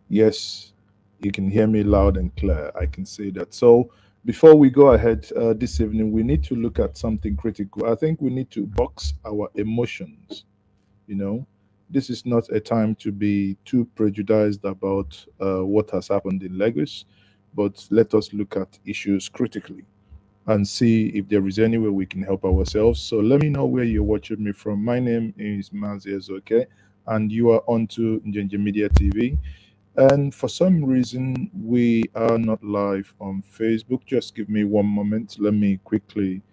Yes, you can hear me loud and clear. I can say that. So, before we go ahead this evening, we need to look at something critical. I think we need to box our emotions. You know, this is not a time to be too prejudiced about what has happened in Lagos, but let us look at issues critically and see if there is any way we can help ourselves. So let me know where you're watching me from. My name is Mazias, okay? And you are on to Njenje Media TV. And for some reason, we are not live on Facebook. Just give me one moment. Let me quickly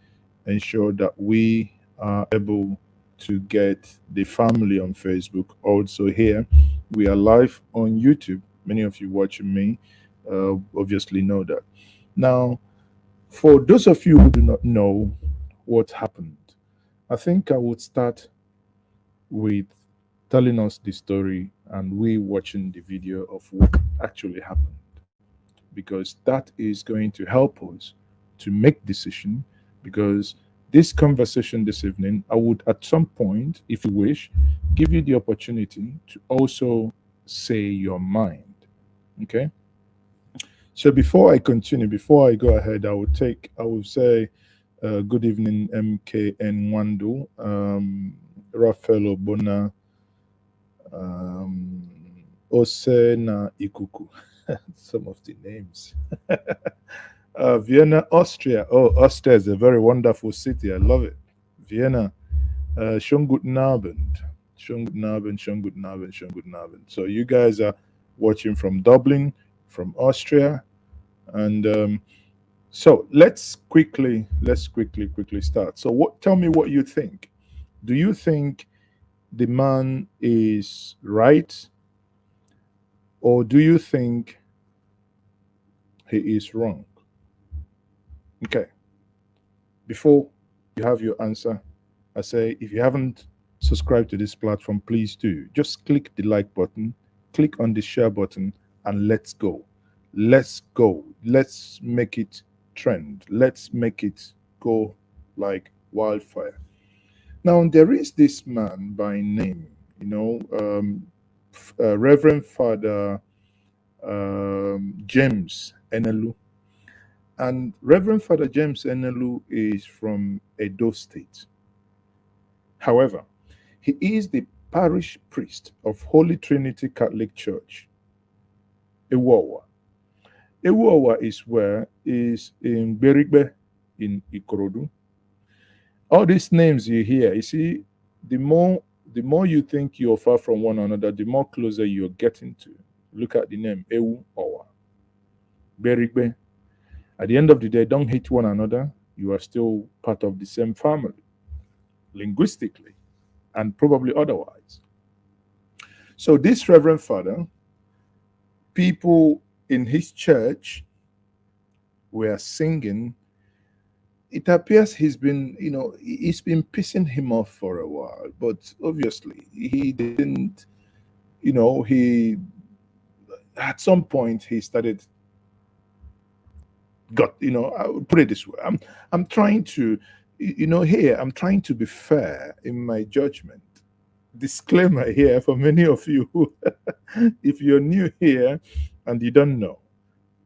ensure that we are able to get the family on Facebook also here. We are live on YouTube. Many of you watching me obviously know that. Now, for those of you who do not know what happened, I think I would start with telling us the story and we watching the video of what actually happened, because that is going to help us to make decision. Because this conversation this evening, I would at some point, if you wish, give you the opportunity to also say your mind. Okay. So before I continue, before I go ahead, I will say good evening, MKN Wandu, Raphael Obona, um, Osena Ikuku, some of the names. Vienna, Austria. Oh, Austria is a very wonderful city. I love it. Vienna. Schönen guten Abend. Schönen guten Abend, schönen guten Abend, schönen guten Abend. So you guys are watching from Dublin, from Austria. And so let's quickly start. So what tell me what you think. Do you think the man is right, or do you think he is wrong? Okay. Before you have your answer, I say if you haven't subscribed to this platform, please do. Just click the like button, click on the share button, and let's go. Let's go. Let's make it trend. Let's make it go like wildfire. Now, there is this man by name, Reverend Father James Enelu. And Reverend Father James Enelu is from Edo State. However, he is the parish priest of Holy Trinity Catholic Church, Iwawa. Iwawa is in Berigbe in Ikorodu. All these names you hear, you see, the more you think you're far from one another, the more closer you're getting to. Look at the name Ewu Owa, Berigbe. At the end of the day, don't hate one another. You are still part of the same family, linguistically and probably otherwise. So this Reverend Father, people in his church were singing. It appears he's been pissing him off for a while, but obviously he didn't, he at some point he started got, I would put it this way. I'm trying to, here I'm trying to be fair in my judgment. Disclaimer here for many of you if you're new here and you don't know,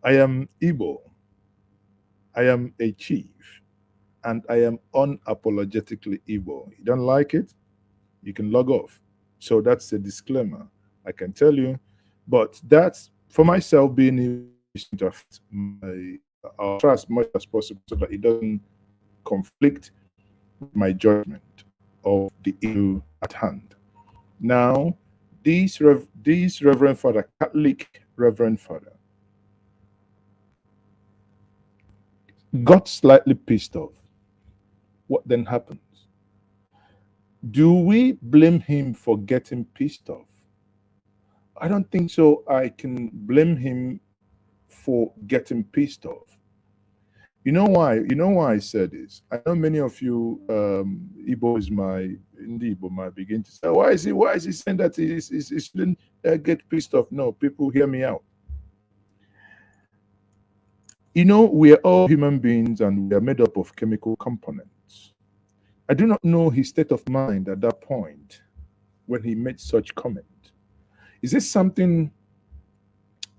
I am Igbo. I am a chief, and I am unapologetically Igbo. You don't like it, you can log off. So that's a disclaimer. I can tell you, but that's for myself being Igbo is to affect my. I'll try as much as possible so that it doesn't conflict with my judgment of the issue at hand. Now, this Reverend Father, Catholic Reverend Father, got slightly pissed off. What then happens? Do we blame him for getting pissed off? I don't think so. I can blame him for getting pissed off. You know why? You know why I said this? I know many of you, Igbo is my, in the Igbo might begin to say, why is he saying that he shouldn't get pissed off? No, people hear me out. We are all human beings and we are made up of chemical components. I do not know his state of mind at that point when he made such comment. Is this something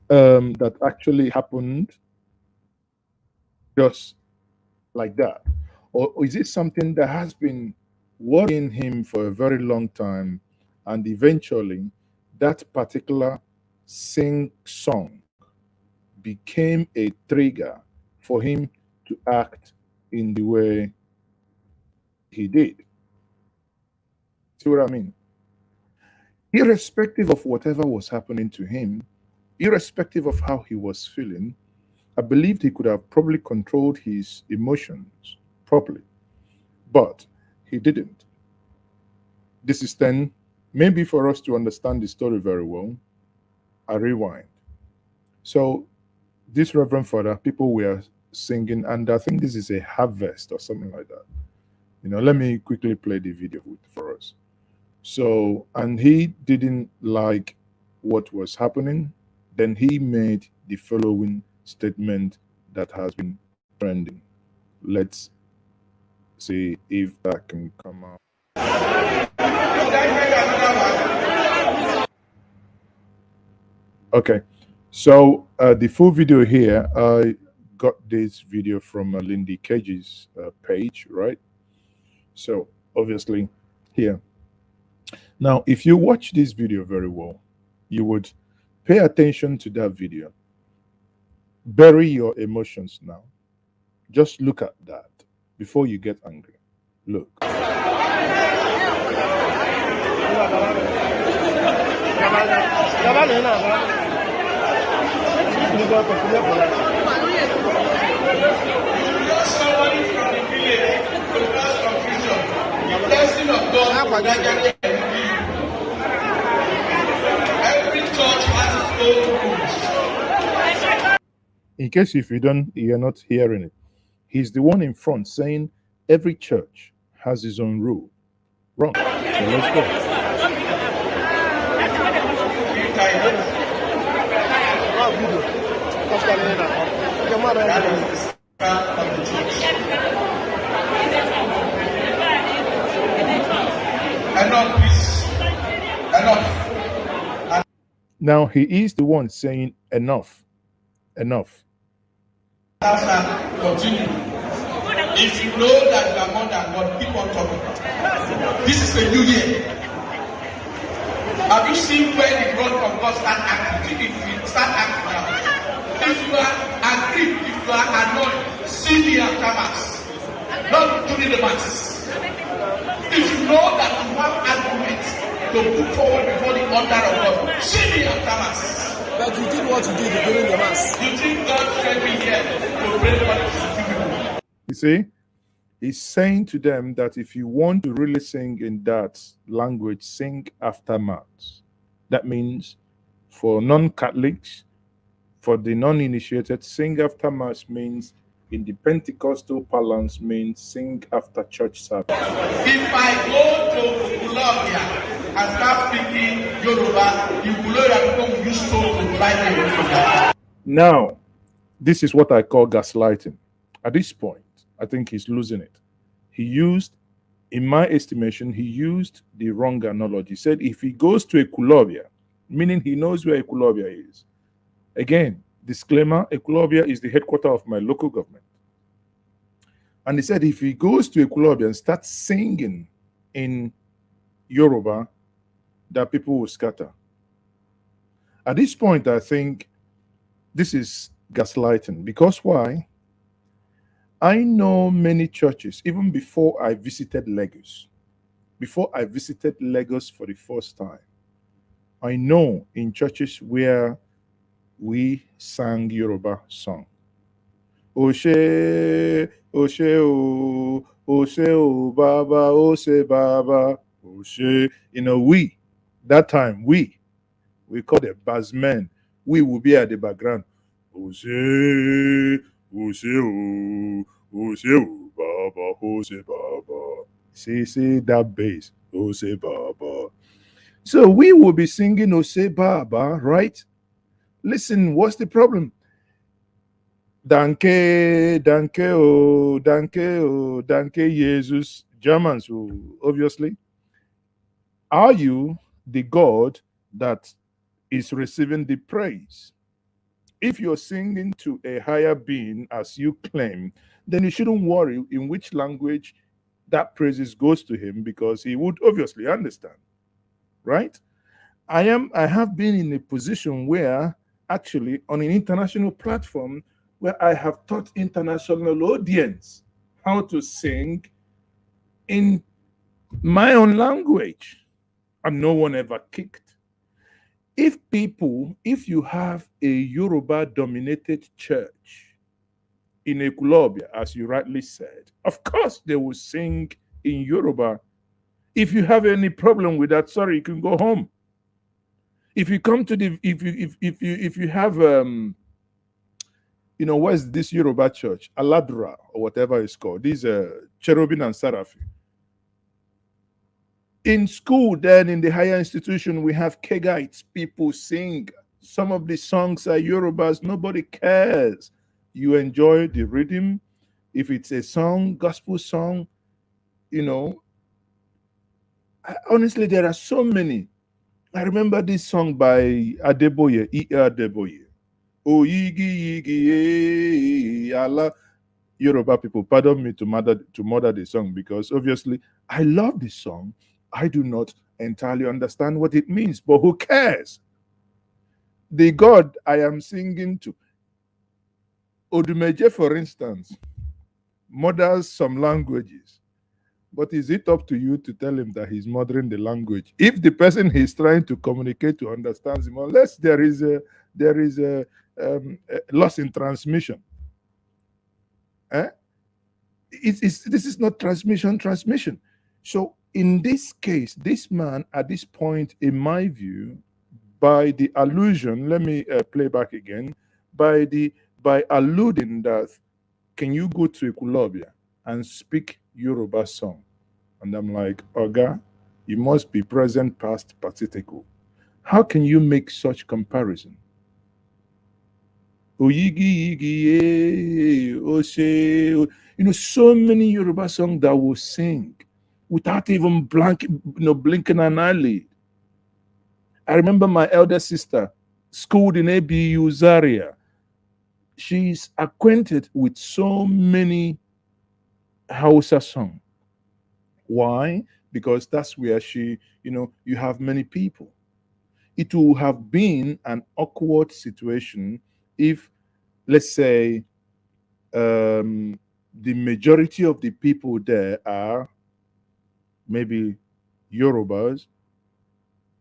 that actually happened just like that? Or is it something that has been worrying him for a very long time, and eventually that particular sing song became a trigger for him to act in the way he did? See what I mean? Irrespective of whatever was happening to him, irrespective of how he was feeling, I believed he could have probably controlled his emotions properly, but he didn't. This is then maybe for us to understand the story very well. I rewind. So, this Reverend Father, people were singing, and I think this is a harvest or something like that. Let me quickly play the video for us. So, and he didn't like what was happening. Then he made the following statement that has been trending. Let's see if that can come out. Okay, so the full video here, I got this video from Lindy Cage's page, right? So obviously here. Now, if you watch this video very well, you would pay attention to that video. Bury your emotions now. Just look at that before you get angry. Look. In case if you're not hearing it, he's the one in front saying every church has his own rule. Wrong. So let's go. Enough, please. Enough. Now he is the one saying enough. Enough. Continue. If you know that you are more than God, keep on talking. This is a new year. Have you seen where the God from God start acting? If you start acting now, if you are aggrieved, if you are annoyed, see me after mass. Not during the mass. If you know that you have arguments to put forward before the altar of God, see me after mass. But you did what you did during the mass. You think God sent me here to bring money to people? You see, he's saying to them that if you want to really sing in that language, sing after mass. That means for non-Catholics, for the non-initiated, sing after mass means in the Pentecostal parlance means sing after church service. If I go to Colombia and start speaking Yoruba, the Colombia people will use stone to light me. Now, this is what I call gaslighting. At this point, I think he's losing it. He used, in my estimation, he used the wrong analogy. He said if he goes to a Ekulobia, meaning he knows where Ekulobia is. Again, disclaimer, Ekulobia is the headquarters of my local government. And he said if he goes to Ekulobia and starts singing in Yoruba, that people will scatter. At this point, I think this is gaslighting. Because why? I know many churches, even before I visited Lagos, for the first time, I know in churches where we sang Yoruba song. Oshe, Oshe, o, Oshe, o, Baba, Oshe, Baba, Oshe. That time, we call the bassmen. We will be at the background. Oshe, Oshe, o, Oshe, o, Baba, Oshe, Baba. See that bass. Oshe, Baba. So we will be singing Oshe, Baba, right? Listen, what's the problem? Danke, danke, Jesus. Germans, obviously. Are you the God that is receiving the praise? If you're singing to a higher being, as you claim, then you shouldn't worry in which language that praises goes to him, because he would obviously understand, right? I have been in a position where, actually, on an international platform, where I have taught international audience how to sing in my own language, and no one ever kicked. If you have a Yoruba dominated church in Ekulobia, as you rightly said, of course they will sing in Yoruba. If you have any problem with that, sorry, you can go home. If you come to the if you have where's this Yoruba church, Aladra or whatever it's called, these Cherubim and Seraphim. In school, then in the higher institution, we have Kegites. People sing. Some of the songs are Yorubas. Nobody cares. You enjoy the rhythm. If it's a song, gospel song, you know, honestly, there are so many. I remember this song by Adeboye, E.R. Adeboye. Oh, yigi yigi, Allah. Yoruba people, pardon me to murder the song, because obviously I love this song. I do not entirely understand what it means, but who cares? The God I am singing to, Odumeje, for instance, murders some languages. But is it up to you to tell him that he's murdering the language? If the person he's trying to communicate to understands him, unless there is a loss in transmission. Eh? This is not transmission. So in this case, this man at this point, in my view, by the allusion, let me play back again, by alluding that, can you go to Ekulobia and speak Yoruba song? And I'm like, Oga, you must be present past participle. How can you make such comparison? Oyigi yigi ose. So many Yoruba songs that will sing without even blinking an eyelid. I remember my elder sister, schooled in ABU Zaria. She's acquainted with so many Hausa songs. Why? Because that's where you have many people. It will have been an awkward situation if, let's say, the majority of the people there are maybe Yorubas,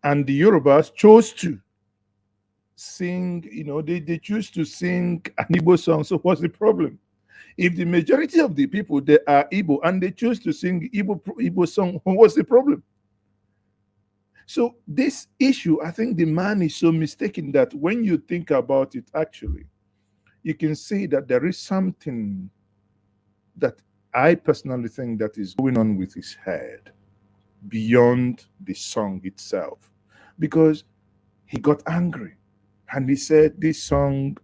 and the Yorubas chose to sing, they choose to sing an Igbo song. So what's the problem? If the majority of the people there are Igbo and they choose to sing Igbo song, what's the problem? So this issue, I think the man is so mistaken that when you think about it, actually, you can see that there is something that I personally think that is going on with his head beyond the song itself. Because he got angry and he said, this song,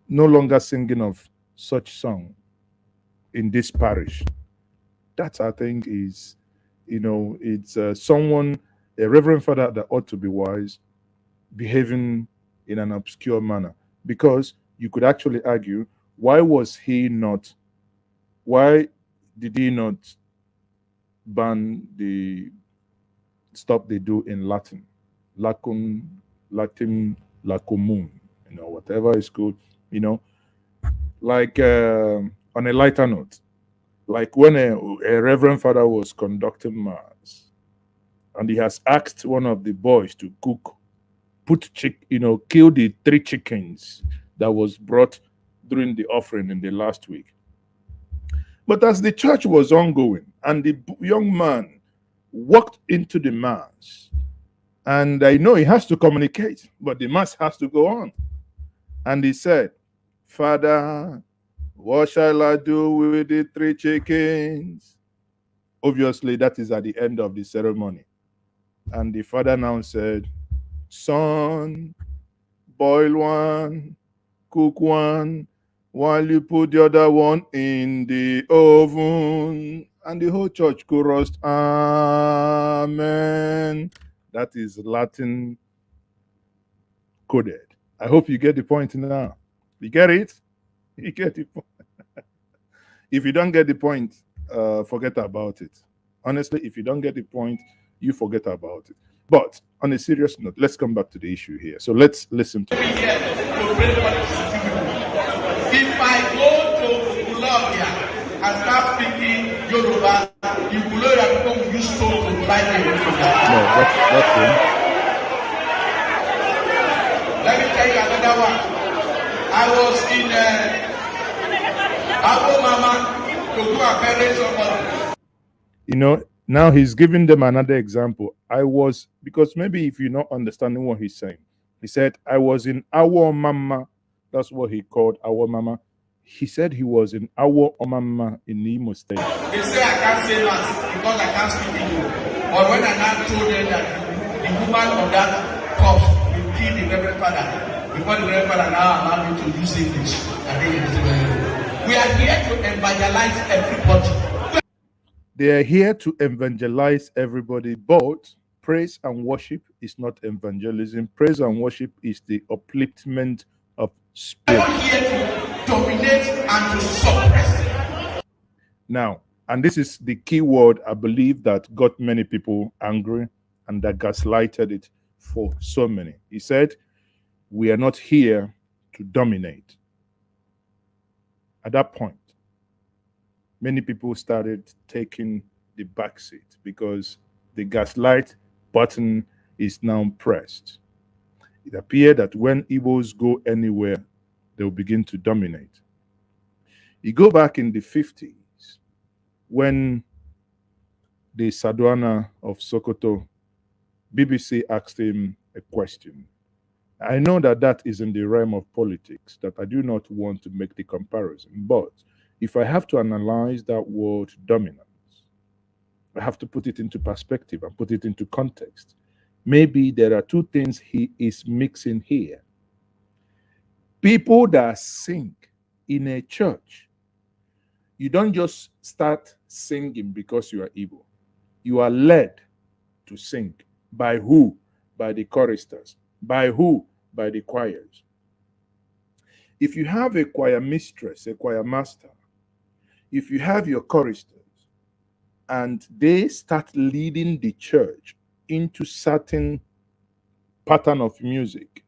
no longer singing of such song in this parish. That, I think, is, it's someone, a reverend father that ought to be wise, behaving in an obscure manner. Because you could actually argue, why did he not ban the stuff they do in Latin? Latin, lacomum, whatever is called, you know, like on a lighter note, like when a reverend father was conducting mass and he has asked one of the boys to cook, kill the 3 chickens that was brought during the offering in the last week. But as the church was ongoing and the young man walked into the mass, and I know he has to communicate, but the mass has to go on. And he said, Father, what shall I do with the 3 chickens? Obviously, that is at the end of the ceremony. And the father now said, Son, boil one, cook one, while you put the other one in the oven. And the whole church chorused, Amen. That is Latin coded. I hope you get the point now. You get it? You get the point. If you don't get the point, forget about it. Honestly, if you don't get the point, you forget about it. But on a serious note, let's come back to the issue here. So let's listen to Here this. to bring politics. If I go to Colombia and start speaking Yoruba, the Colombia people will use stone to drive me away from No, that. that's him. Let me tell you another one. I was in Abo Mama to go and bury somebody. You know, now he's giving them another example. I was, because maybe if you're not understanding what he's saying, he said, I was in our mama. That's what he called our mama. He said he was in our mama in Imo State. They say I can't say mass because I can't speak Igbo. But when I now told them that the woman of that corpse will kill the Reverend Father, before the Reverend Father now allowed me to use English, I think it is well. We are here to evangelize everybody. They are here to evangelize everybody, but praise and worship is not evangelism. Praise and worship is the upliftment of We are spirit. not here to dominate and to suppress. Now, and this is the key word I believe that got many people angry and that gaslighted it for so many. He said, we are not here to dominate. At that point, many people started taking the back seat because the gaslight button is now pressed. It appeared that when Igbos go anywhere, they'll begin to dominate. You go back in the 50s when the Saduana of Sokoto, BBC asked him a question. I know that that is in the realm of politics, that I do not want to make the comparison, but if I have to analyze that word dominance, I have to put it into perspective and put it into context. Maybe there are two things he is mixing here. People that sing in a church, you don't just start singing because you are Igbo. You are led to sing. By who? By the choristers. By who? By the choirs. If you have a choir mistress, a choir master, if you have your choristers, and they start leading the church into certain pattern of music,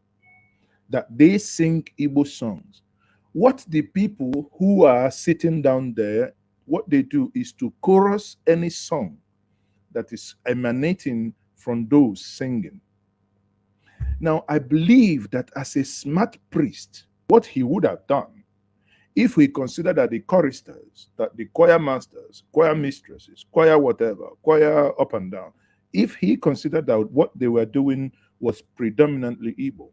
that they sing Igbo songs, what the people who are sitting down there, what they do is to chorus any song that is emanating from those singing. Now, I believe that as a smart priest, what he would have done, if we consider that the choristers, that the choir masters, choir mistresses, choir whatever, choir up and down, if he considered that what they were doing was predominantly Igbo,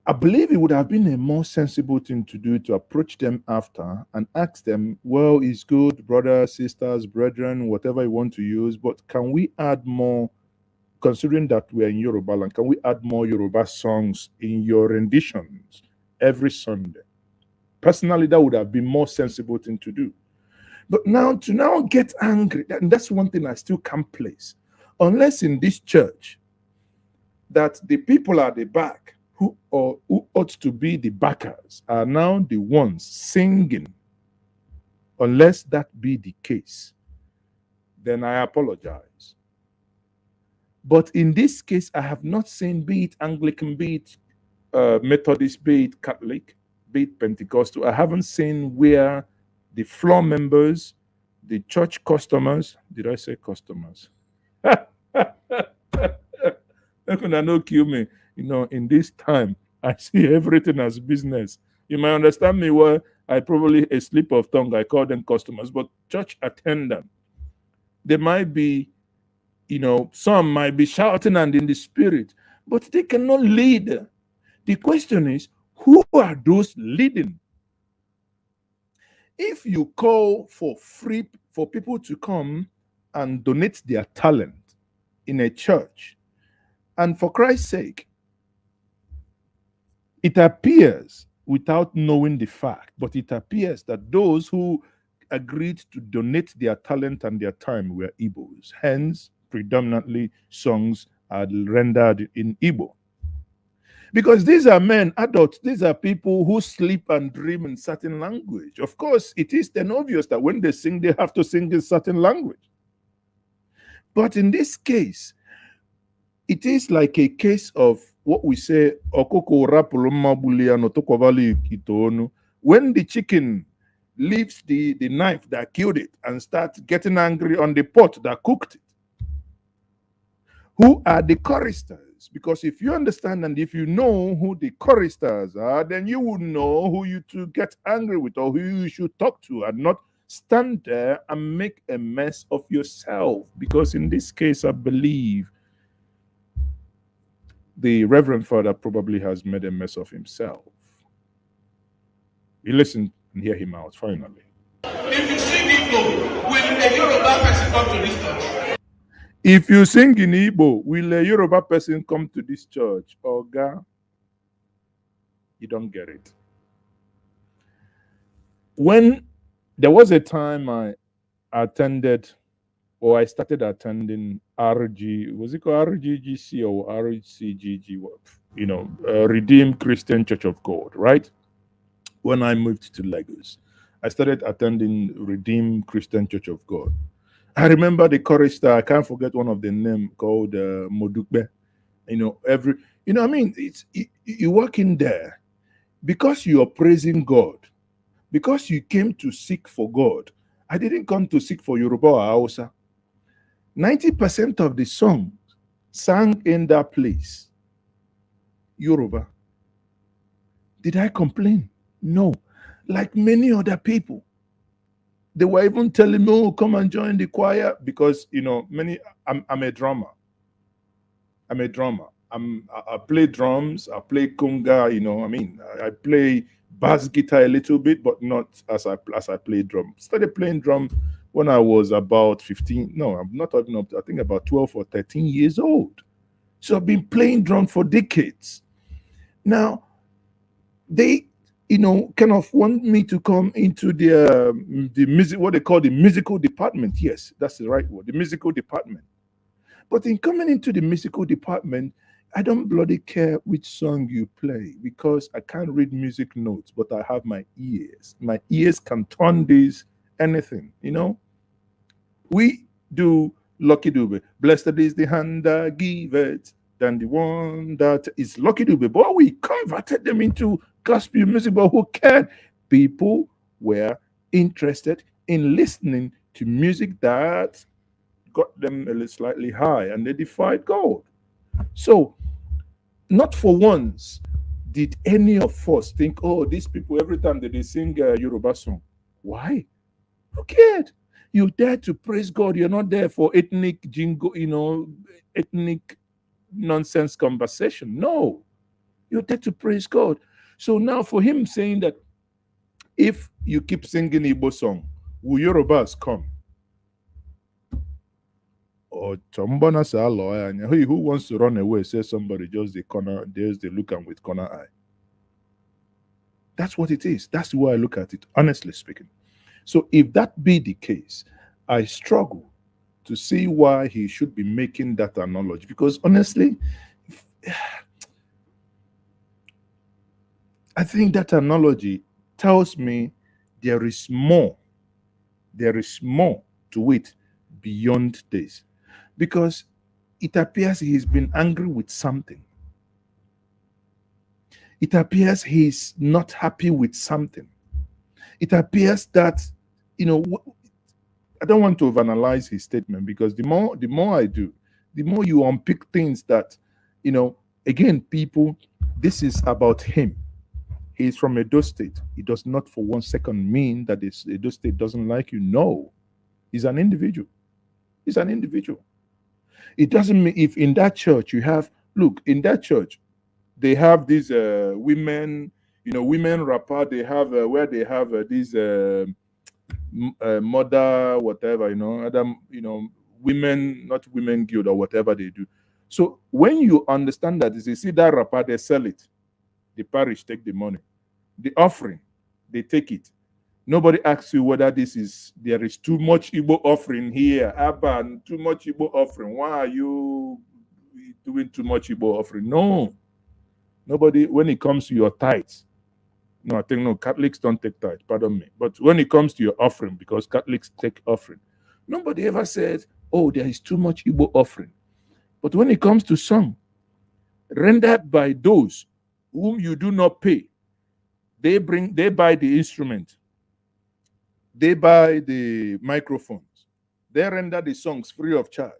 I believe it would have been a more sensible thing to do to approach them after and ask them, well, it's good, brothers, sisters, brethren, whatever you want to use, but can we add more, considering that we're in Yoruba land, can we add more Yoruba songs in your renditions every Sunday? Personally, that would have been more sensible thing to do. But now to now get angry, and that's one thing I still can't place. Unless in this church that the people at the back who ought to be the backers are now the ones singing. Unless that be the case, then I apologize. But in this case, I have not seen, be it Anglican, be it Methodist, be it Catholic, be it Pentecostal, I haven't seen where the floor members, the church customers, did I say customers? How can I not kill me? In this time, I see everything as business. You might understand me well. I probably a slip of tongue. I call them customers, but church attendant. They might be, some might be shouting and in the spirit, but they cannot lead. The question is, who are those leading? If you call for people to come and donate their talent in a church, and for Christ's sake, it appears, without knowing the fact, but it appears that those who agreed to donate their talent and their time were Igbos. Hence, predominantly songs are rendered in Igbo. Because these are men, adults, these are people who sleep and dream in certain language. Of course, it is then obvious that when they sing, they have to sing in certain language. But in this case, it is like a case of what we say, when the chicken leaves the knife that killed it and starts getting angry on the pot that cooked it. Who are the choristers? Because if you understand and if you know who the choristers are, then you would know who you to get angry with or who you should talk to and not stand there and make a mess of yourself. Because in this case, I believe the Reverend Father probably has made a mess of himself. You listen and hear him out finally. If you sing Igbo, will a Yoruba person come to this church? If you sing in Igbo, will a Yoruba person come to this church? Oga, you don't get it. When there was a time I attended or I started attending RG, was it called RGGC or RCGG? Redeemed Christian Church of God, right? When I moved to Lagos, I started attending Redeemed Christian Church of God. I remember the chorister, I can't forget one of the name called Modukbe. You walk in there because you are praising God, because you came to seek for God. I didn't come to seek for Yoruba or Hausa. 90% of the songs sang in that place, Yoruba. Did I complain? No. Like many other people, they were even telling me, "Oh, come and join the choir," because I'm a drummer. I'm a drummer. I play drums. I play conga. I play bass guitar a little bit, but not as I play drum. Started playing drum when I was about 15. No, I'm not talking up. I think about 12 or 13 years old. So I've been playing drum for decades. Now they kind of want me to come into the music, what they call the musical department. Yes, that's the right word, the musical department. But in coming into the musical department, I don't bloody care which song you play because I can't read music notes, but I have my ears. My ears can turn this anything, We do Lucky Dube. Blessed is the hand that giveth than the one that is Lucky Dube. But we converted them into gospel music, but who cared? People were interested in listening to music that got them a little slightly high and they defied God. So, not for once did any of us think, oh, these people, every time that they sing a Yoruba song, why? Who cared? You're there to praise God. You're not there for ethnic jingo, ethnic nonsense conversation. No, you're there to praise God. So now for him saying that if you keep singing Igbo song, will Yorubas come? Or Chombana say lawyer, and who wants to run away, say somebody just the corner, there's the look and with corner eye. That's what it is. That's the way I look at it, honestly speaking. So if that be the case, I struggle to see why he should be making that analogy. Because honestly, I think that analogy tells me there is more to it beyond this. Because it appears he's been angry with something. It appears he's not happy with something. It appears that, I don't want to overanalyze his statement because the more I do, the more you unpick things that, again, people, this is about him. He's from Edo State. It does not for 1 second mean that this Edo State doesn't like you. No, he's an individual. He's an individual. It doesn't mean if in that church you have, look, in that church, they have these women, women rapper, they have where they have these mother, whatever, other, women, not women guild or whatever they do. So when you understand that, you see that rapper, they sell it. The parish take the money. The offering, they take it. Nobody asks you whether there is too much Igbo offering here. Abba, too much Igbo offering. Why are you doing too much Igbo offering? No. Nobody, when it comes to your tithes, no, I think no, Catholics don't take tithe, pardon me. But when it comes to your offering, because Catholics take offering, nobody ever said, oh, there is too much Igbo offering. But when it comes to song, rendered by those whom you do not pay, they buy the instrument, they buy the microphones, they render the songs free of charge.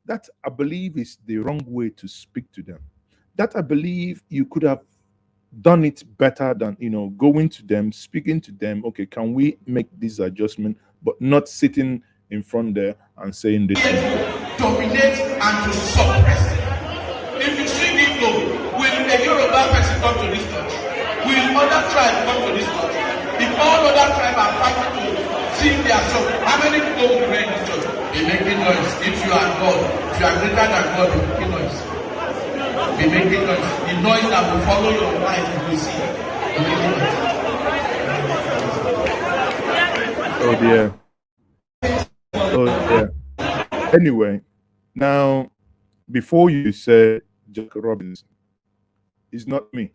That I believe is the wrong way to speak to them. That I believe you could have done it better than going to them, speaking to them. Okay, can we make this adjustment? But not sitting in front there and saying this thing. Dominate and to suppress. If you sing Igbo, will a Yoruba person come to this church? Will other tribe come to this church? If all other tribes are fighting to sing their song, how many people will be in this church? Be making noise. If you are God, if you are greater than God, be making noise. Be making noise. The noise that will follow your life, you will see. Be making noise. Oh dear. Oh dear. Anyway, now before you said Jack Robinson, it's not me.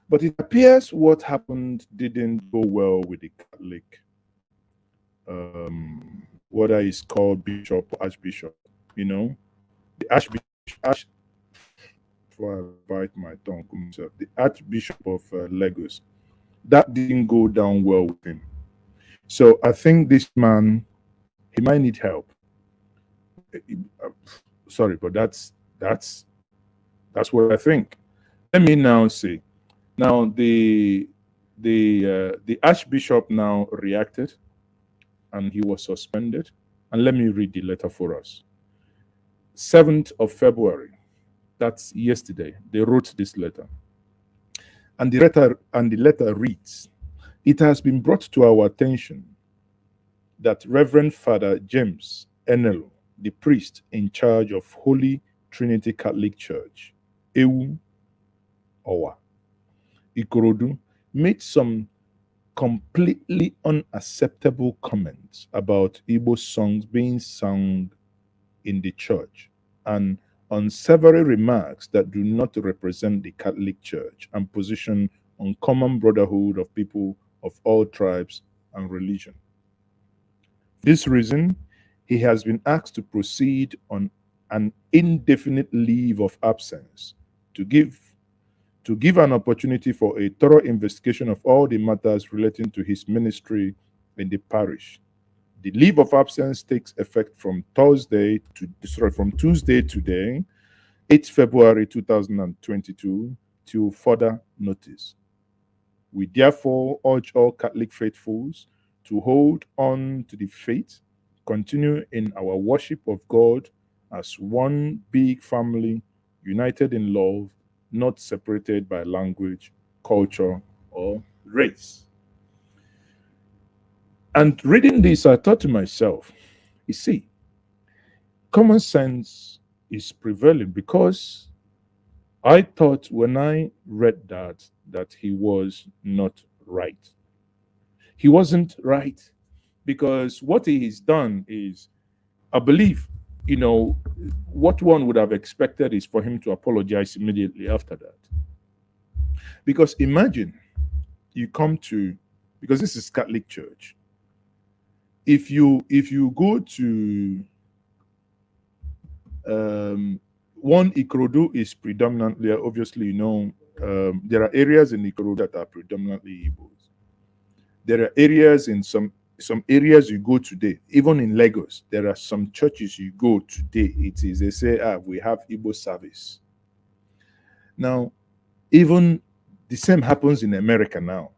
But it appears what happened didn't go well with the Catholic, whether it's called bishop or archbishop. The archbishop, before I bite my tongue myself, the archbishop of Lagos, that didn't go down well with him. So I think this man, he might need help. Sorry, but that's what I think. Let me now say, now the archbishop now reacted, and he was suspended. And let me read the letter for us. 7th of February, that's yesterday, they wrote this letter. And the letter reads, it has been brought to our attention that Reverend Father James Enelo, the priest in charge of Holy Trinity Catholic Church, Ewu Owa, Ikorodu, made some completely unacceptable comments about Igbo songs being sung in the church, and on several remarks that do not represent the Catholic Church and position on common brotherhood of people of all tribes and religion. For this reason, he has been asked to proceed on an indefinite leave of absence to give an opportunity for a thorough investigation of all the matters relating to his ministry in the parish. The leave of absence takes effect from Tuesday today, 8th February 2022, till further notice. We therefore urge all Catholic faithfuls to hold on to the faith, continue in our worship of God as one big family, united in love, not separated by language, culture, or race. And reading this, I thought to myself, you see, common sense is prevailing, because I thought when I read that he was not right. He wasn't right, because what he has done is, I believe, what one would have expected is for him to apologize immediately after that. Because imagine you come to, because this is Catholic Church. If you go to one, Ikorodu is predominantly, obviously, there are areas in Ikorodu that are predominantly Igbos. There are areas in some areas you go today, even in Lagos, there are some churches you go today. They say, we have Igbo service. Now, even the same happens in America now.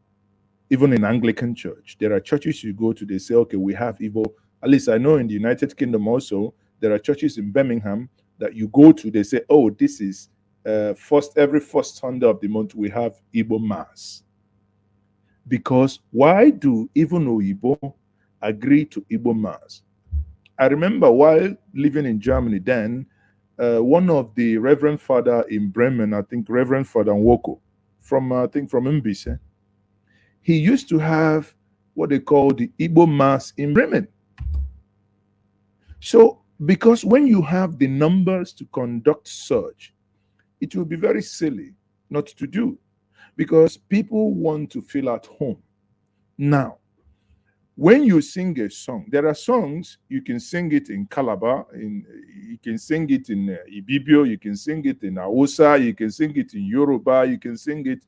Even in Anglican church, there are churches you go to, they say, okay, we have Igbo. At least I know in the United Kingdom also, there are churches in Birmingham that you go to, they say, oh, this is every first Sunday of the month we have Igbo Mass. Because why do even Oyibo agree to Igbo Mass? I remember while living in Germany then, one of the Reverend Father in Bremen, I think Reverend Father Nwoko, from Mbise, he used to have what they call the Igbo Mass in Bremen. So, because when you have the numbers to conduct search, it will be very silly not to do, because people want to feel at home. Now, when you sing a song, there are songs you can sing it in Calabar, you can sing it in Ibibio, you can sing it in Hausa, you can sing it in Yoruba, you can sing it,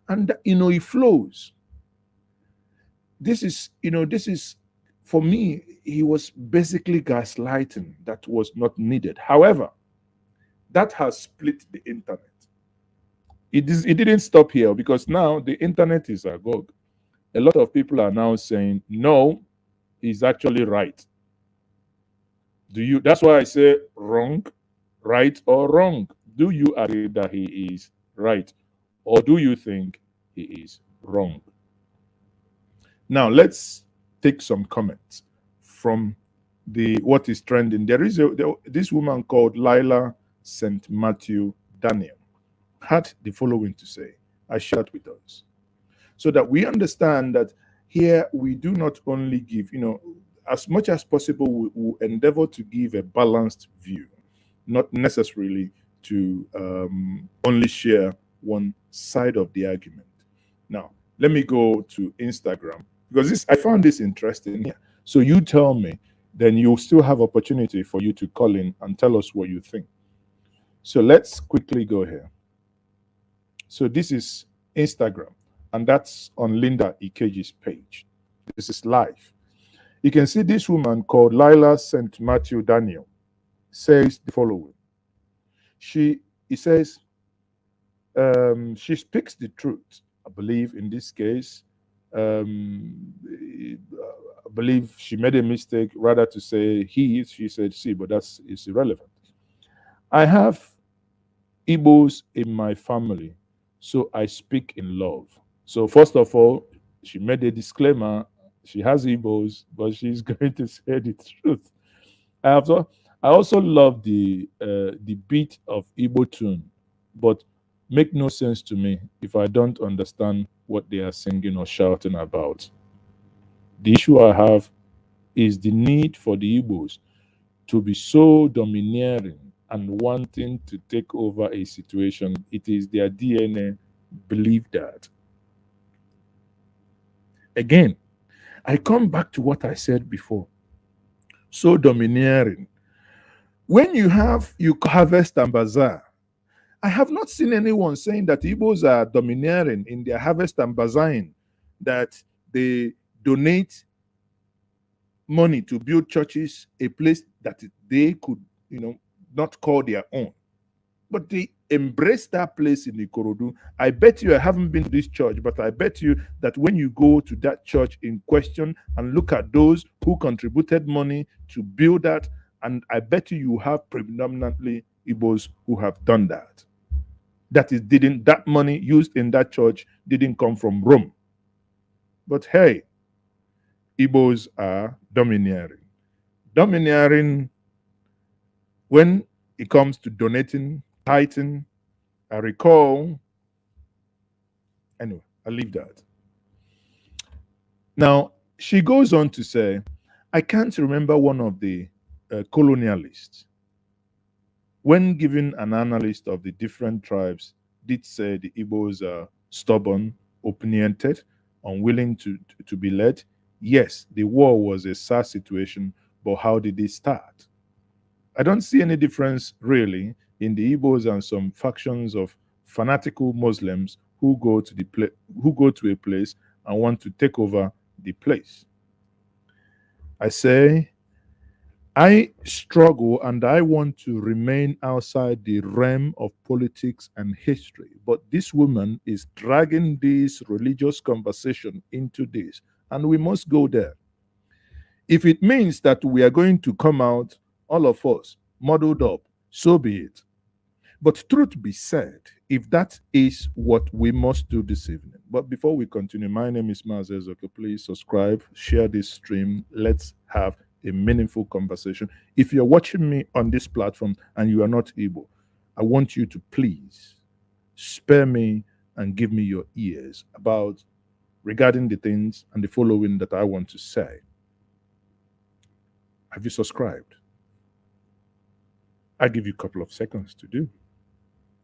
and it flows. This is for me. He was basically gaslighting that was not needed. However, that has split the internet. It didn't stop here, because now the internet is agog. A lot of people are now saying no, he's actually right. That's why I say wrong, right or wrong. Do you agree that he is right, or do you think he is wrong? Now let's take some comments from the what is trending. This woman called Lila St. Matthew Daniel had the following to say. I shared with us, so that we understand that here we do not only give, as much as possible, we endeavor to give a balanced view, not necessarily to only share one side of the argument. Now, let me go to Instagram, because I found this interesting here. So you tell me, then you'll still have opportunity for you to call in and tell us what you think. So let's quickly go here. So this is Instagram, and that's on Linda Ikeji's page. This is live. You can see this woman called Lila St. Matthew Daniel says the following. He says, she speaks the truth. I believe in this case, I believe she made a mistake rather to say he. She said she, but that's is irrelevant. I have Igbos in my family, so I speak in love. So first of all, she made a disclaimer. She has Igbos, but she's going to say the truth. I also, I also love the beat of Igbo tune, but make no sense to me if I don't understand what they are singing or shouting about. The issue I have is the need for the Igbos to be so domineering and wanting to take over a situation. It is their DNA. Believe that. Again, I come back to what I said before. So domineering. When you harvest and bazaar, I have not seen anyone saying that Igbos are domineering in their harvest and bazaar, that they donate money to build churches, a place that they could, not call their own. But they embrace that place in Ikorodu. I bet you, I haven't been to this church, but I bet you that when you go to that church in question and look at those who contributed money to build that, and I bet you have predominantly Igbos who have done that. That money used in that church didn't come from Rome. But hey, Igbos are domineering. Domineering when it comes to donating, tithing. I recall, anyway, I'll leave that. Now, she goes on to say, I can't remember one of the colonialists, when giving an analyst of the different tribes, did say the Igbos are stubborn, opinionated, unwilling to be led. Yes, the war was a sad situation, but how did it start? I don't see any difference really in the Igbos and some factions of fanatical Muslims who go to a place and want to take over the place. I say I struggle and I want to remain outside the realm of politics and history. But this woman is dragging this religious conversation into this, and we must go there. If it means that we are going to come out, all of us, muddled up, so be it. But truth be said, if that is what we must do this evening. But before we continue, my name is Mazes. Okay, please subscribe, share this stream. Let's have a meaningful conversation. If you're watching me on this platform and you are not able, I want you to please spare me and give me your ears about regarding the things and the following that I want to say. Have you subscribed? I give you a couple of seconds to do.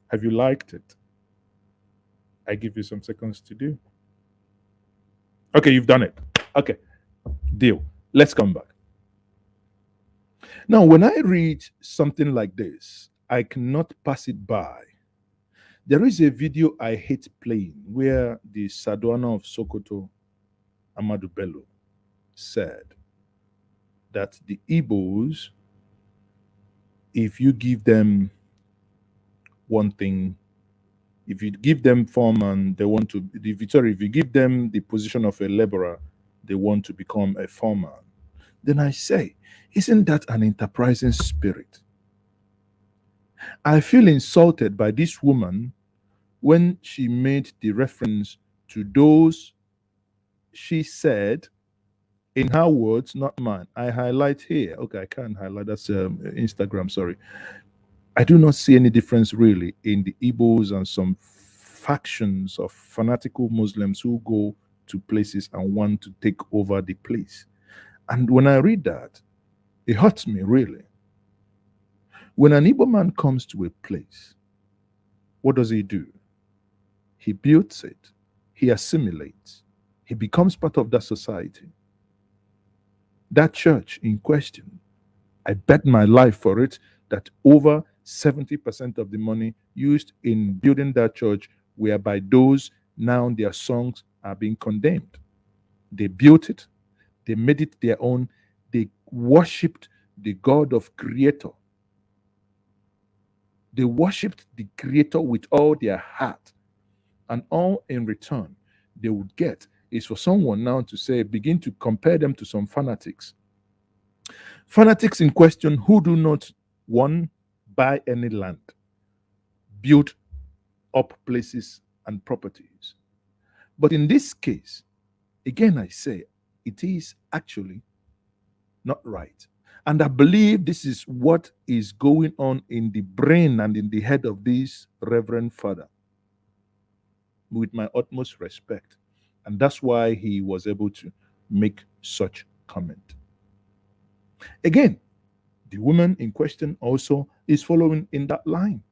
Have you liked it? I give you some seconds to do. Okay, you've done it. Okay, deal. Let's come back. Now, when I read something like this, I cannot pass it by. There is a video I hate playing where the Sadwana of Sokoto, Amadou Bello, said that the Igbos, if you give them one thing, if you give them foreman, they want to, if you give them the position of a laborer, they want to become a foreman. Then I say, isn't that an enterprising spirit? I feel insulted by this woman when she made the reference to those she said, in her words, not mine. I highlight here. Okay, I can't highlight. That's Instagram. Sorry. I do not see any difference really in the Igbos and some factions of fanatical Muslims who go to places and want to take over the place. And when I read that, it hurts me really. When an Igbo man comes to a place, what does he do? He builds it, he assimilates, he becomes part of that society. That church in question, I bet my life for it that over 70% of the money used in building that church were by those now their songs are being condemned. They built it, they made it their own, they worshipped the God of Creator. They worshipped the Creator with all their heart, and all in return they would get is for someone now to say, begin to compare them to some fanatics. Fanatics in question who do not, one, buy any land, build up places and properties. But in this case, again, I say it is actually not right. And I believe this is what is going on in the brain and in the head of this Reverend Father, with my utmost respect. And that's why he was able to make such comment. Again, the woman in question also is following in that line.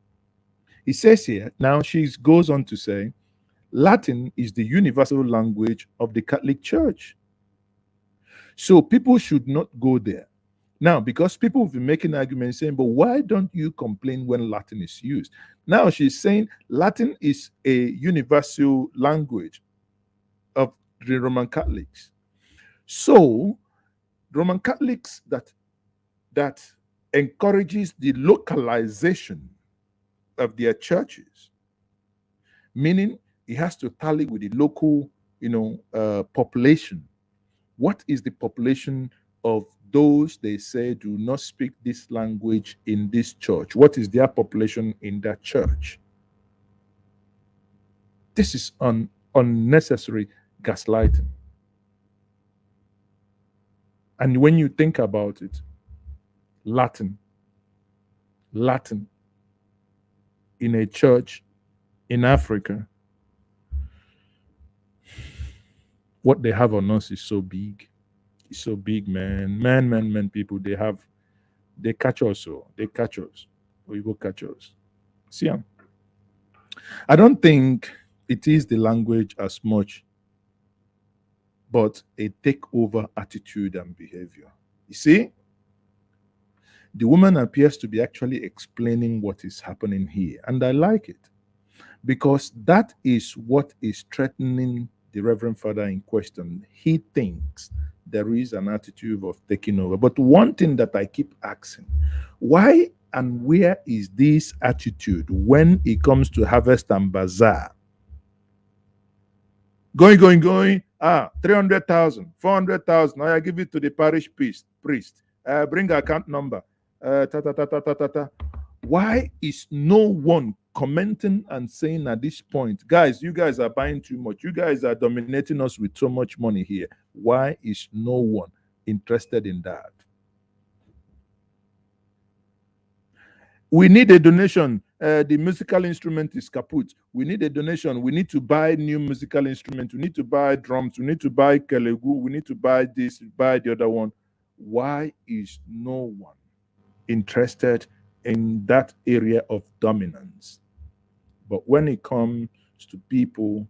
He says here, now she goes on to say, Latin is the universal language of the Catholic Church. So people should not go there. Now, because people have been making arguments saying, but why don't you complain when Latin is used? Now she's saying Latin is a universal language of the Roman Catholics. So Roman Catholics that encourages the localization of their churches, meaning it has to tally with the local, population. What is the population of those they say do not speak this language in this church? What is their population in that church? This is unnecessary gaslighting. And when you think about it, Latin in a church in Africa, what they have on us is so big. It's so big, man. Man, people, they catch us, so they catch us. We will catch us. See, I don't think it is the language as much, but a takeover attitude and behavior. You see, the woman appears to be actually explaining what is happening here, and I like it because that is what is threatening the Reverend Father in question. He thinks there is an attitude of taking over. But one thing that I keep asking, why and where is this attitude when it comes to harvest and bazaar? Going. 300,000, 400,000. I give it to the parish priest. Bring account number. Ta, ta, ta, ta, ta, ta, ta. Why is no one commenting and saying at this point, guys, you guys are buying too much. You guys are dominating us with so much money here. Why is no one interested in that? We need a donation. The musical instrument is kaput. We need a donation. We need to buy new musical instruments. We need to buy drums. We need to buy kelegu. We need to buy this, buy the other one. Why is no one interested in that area of dominance? But when it comes to people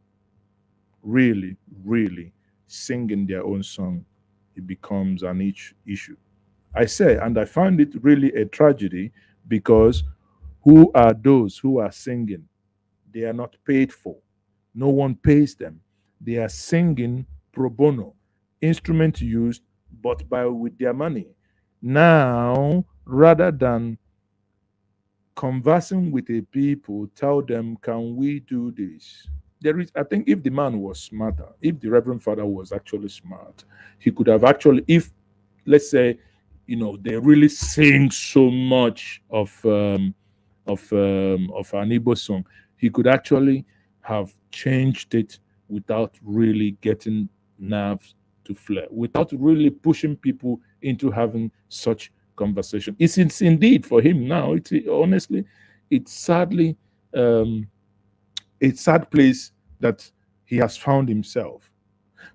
really, really singing their own song, it becomes an issue. I say, and I find it really a tragedy because who are those who are singing? They are not paid for. No one pays them. They are singing pro bono, instrument used, but by with their money. Now, rather than conversing with a people, tell them, can we do this? There is, I think, if the man was smarter, if the Reverend Father was actually smart, he could have actually, if let's say, they really sing so much of an Igbo song, he could actually have changed it without really getting nerves to flare, without really pushing people into having such conversation. It's indeed for him now. It's honestly, it's sadly um, a sad place that he has found himself.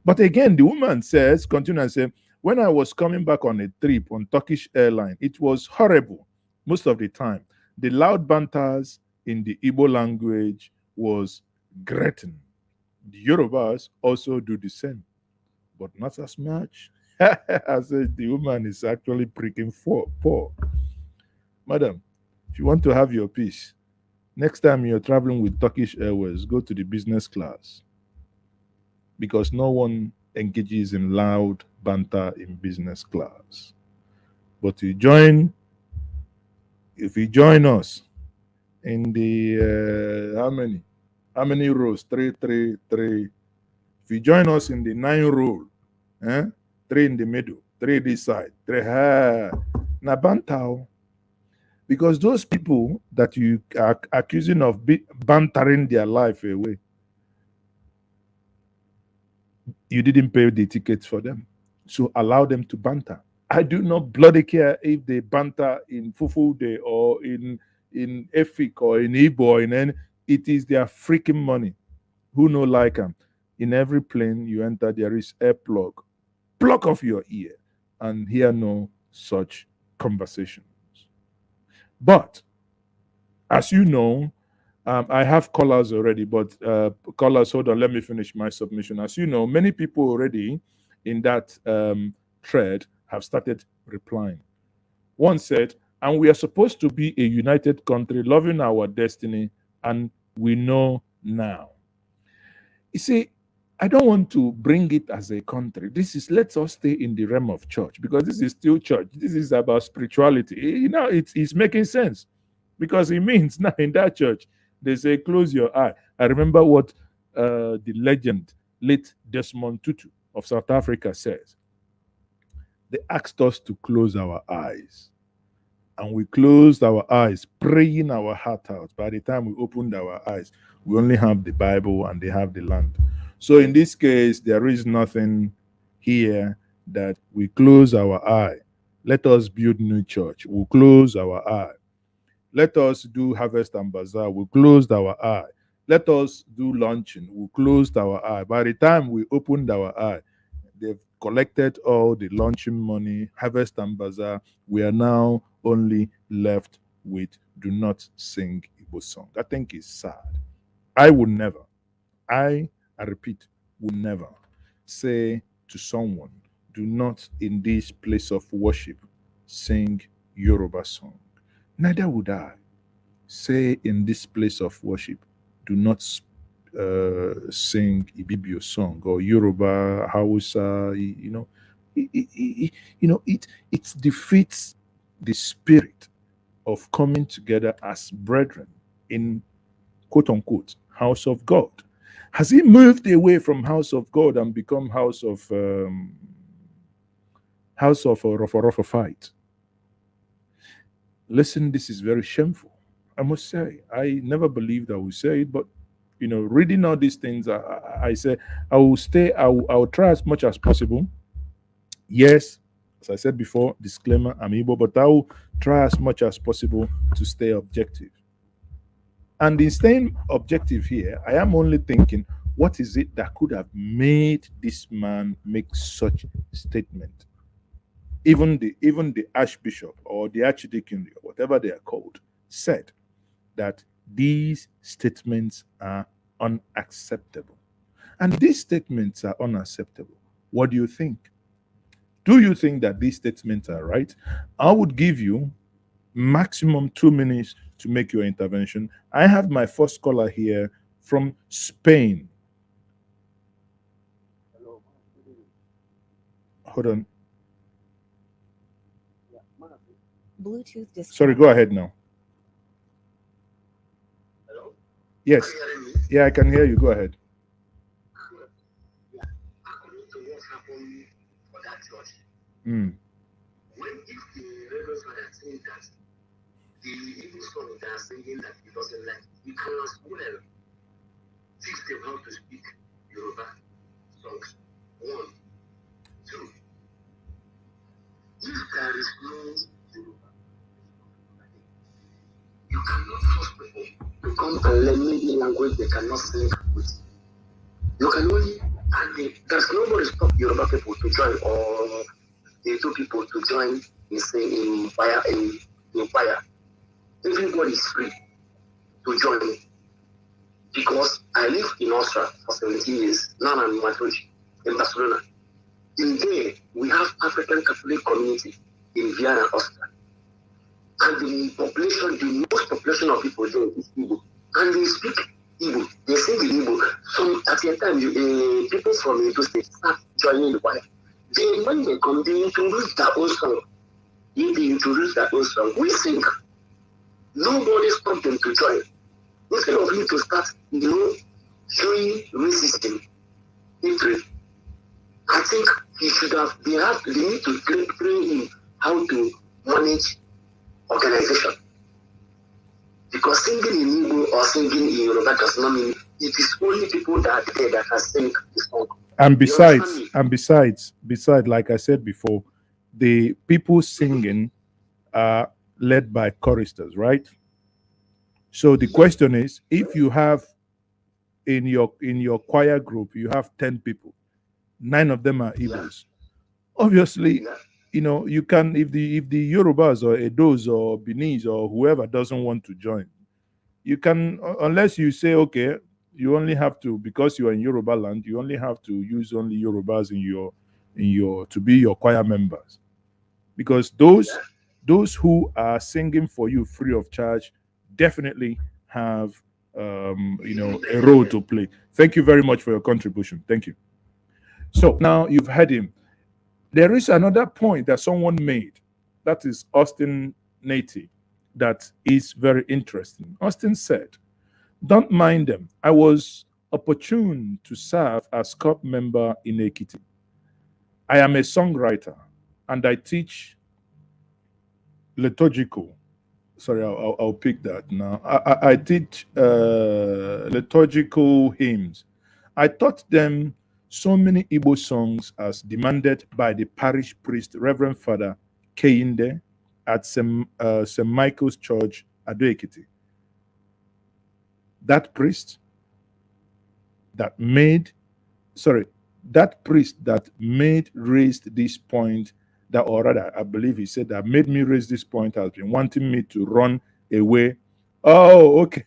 But again, the woman says, continue and say, when I was coming back on a trip on Turkish airline, it was horrible most of the time. The loud banters in the Igbo language was grating. The Yorubas also do the same, but not as much. I said the woman is actually pricking for poor. Madam, if you want to have your peace, next time you're traveling with Turkish Airways, go to the business class because no one engages in loud banter in business class. But if you join us in the how many rows? Three, three, three. If you join us in the 9 row, eh? Three in the middle, three this side, three. Na banter. Because those people that you are accusing of bantering their life away, you didn't pay the tickets for them. So allow them to banter. I do not bloody care if they banter in Fufude or in Efik or in Igbo or in any. It is their freaking money. Who no like them? In every plane you enter, there is air plug. Pluck off your ear and hear no such conversations. But as you know, I have callers already, but callers, hold on, let me finish my submission. As you know, many people already in that thread have started replying. One said, and we are supposed to be a united country, loving our destiny, and we know now. You see, I don't want to bring it as a country. This is, let us stay in the realm of church because this is still church. This is about spirituality. It's making sense because it means now in that church, they say, close your eye. I remember what the legend, late Desmond Tutu of South Africa says. They asked us to close our eyes. And we closed our eyes, praying our heart out. By the time we opened our eyes, we only have the Bible and they have the land. So in this case, there is nothing here that we close our eye. Let us build new church. We'll close our eye. Let us do harvest and bazaar. We closed our eye. Let us do launching. We closed our eye. By the time we opened our eye, they've collected all the launching money, harvest and bazaar. We are now only left with do not sing Igbo song. I think it's sad. I would never, I repeat, would never say to someone, do not in this place of worship sing Yoruba song. Neither would I say in this place of worship, do not sing Ibibio song or Yoruba, Hausa, it defeats the spirit of coming together as brethren in quote unquote house of God. Has he moved away from house of God and become house of a rough fight? Listen, this is very shameful. I must say, I never believed I would say it, but reading all these things, I say I will stay. I will try as much as possible. Yes, as I said before, disclaimer: I'm Igbo, but I will try as much as possible to stay objective. And in staying objective here, I am only thinking, what is it that could have made this man make such statement? Even the archbishop or the archdeacon, or whatever they are called, said that these statements are unacceptable. And these statements are unacceptable. What do you think? Do you think that these statements are right? I would give you maximum 2 minutes to make your intervention. I have my first caller here from Spain. Hold on. Bluetooth disconnect. Sorry, go ahead now. Hello? Yes. Can you hear me? Yeah, I can hear you. Go ahead. According to what happened for that church, Mm. when if the reverend father saying that the Igbo song they are singing that he doesn't like, he can as well teach them how to speak Yoruba songs. 1, 2. If there is no Yoruba, you cannot force people to come and learn any language they cannot sing with. You can only, and there's nobody stop Yoruba people to join or the two people to join in fire in fire. Everybody is free to join because I lived in Austria for 17 years. Now I'm in Madrid, in Barcelona. In there, we have African Catholic community in Vienna, Austria. And the population, the most population of people there is Igbo. And they speak Igbo. They sing in Igbo. Some at the time, people from Edo State start joining the choir. Then when they come, they introduce their own song. If they introduce their own song, we sing. Nobody stop them to join. Instead of you to start, showing racism, hatred, I think he should have, they need to train him how to manage organization. Because singing in Igbo or singing in Yoruba does not mean it is only people that are there that can sing the song. And besides, like I said before, the people singing are led by choristers, right? So the question is, if you have in your choir group, you have 10 people, 9 of them are Igbos. Obviously, you can, if the Yorubas or Edos or Benis or whoever doesn't want to join, you can, unless you say, okay, you only have to, because you are in Yoruba land, you only have to use only Yorubas in your to be your choir members, because those who are singing for you free of charge definitely have a role to play. Thank you very much for your contribution. Thank you. So now you've heard him. There is another point that someone made, that is Austin Nati, that is very interesting. Austin said, "Don't mind them. I was opportune to serve as COP member in Ekiti. I am a songwriter and I teach liturgical." Sorry, I'll pick that now. I teach liturgical hymns. I taught them so many Igbo songs as demanded by the parish priest, Reverend Father Keinde, at St. Michael's Church, Ado Ekiti. That priest that raised this point, that, or rather, I believe he said that made me raise this point, has been wanting me to run away. Oh, okay.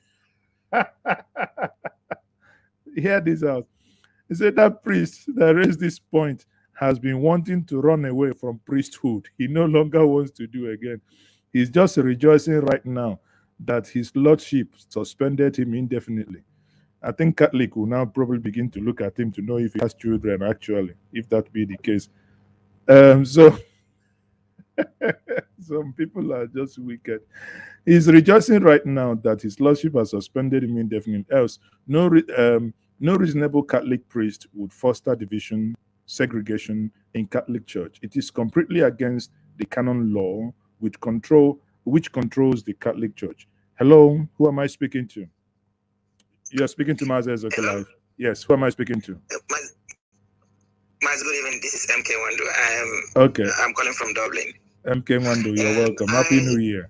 Hear this out. He said that priest that raised this point has been wanting to run away from priesthood. He no longer wants to do again. He's just rejoicing right now that his lordship suspended him indefinitely. I think Catholic will now probably begin to look at him to know if he has children, actually, if that be the case. So some people are just wicked. He's rejoicing right now that his lordship has suspended him indefinitely. Else, no reasonable Catholic priest would foster division, segregation in Catholic Church. It is completely against the canon law, which controls the Catholic Church. Hello, who am I speaking to? You're speaking to Mazi Ezoka Live. Yes, who am I speaking to? Mas, good evening. This is MK Wando. I'm calling from Dublin. MK Wando, you're welcome. Happy New Year.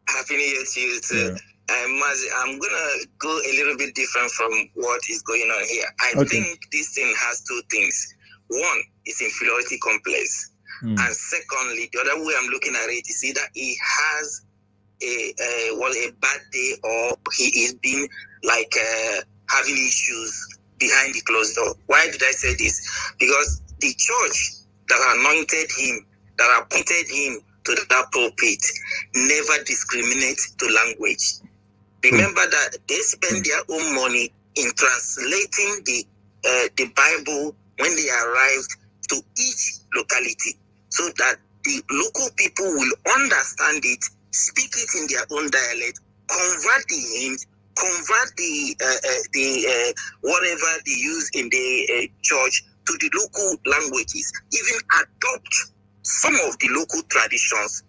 Happy New Year to you too. Yeah. Mazi, I'm gonna go a little bit different from what is going on here. I think this thing has two things. One is inferiority complex, and secondly, the other way I'm looking at it is either he has a bad day, or he is being like having issues behind the closed door. Why did I say this? Because the church that anointed him, that appointed him to that pulpit, never discriminates to language. Remember that they spend their own money in translating the Bible when they arrived to each locality, so that the local people will understand it, speak it in their own dialect, convert the hymns, convert the whatever they use in the church to the local languages, even adopt some of the local traditions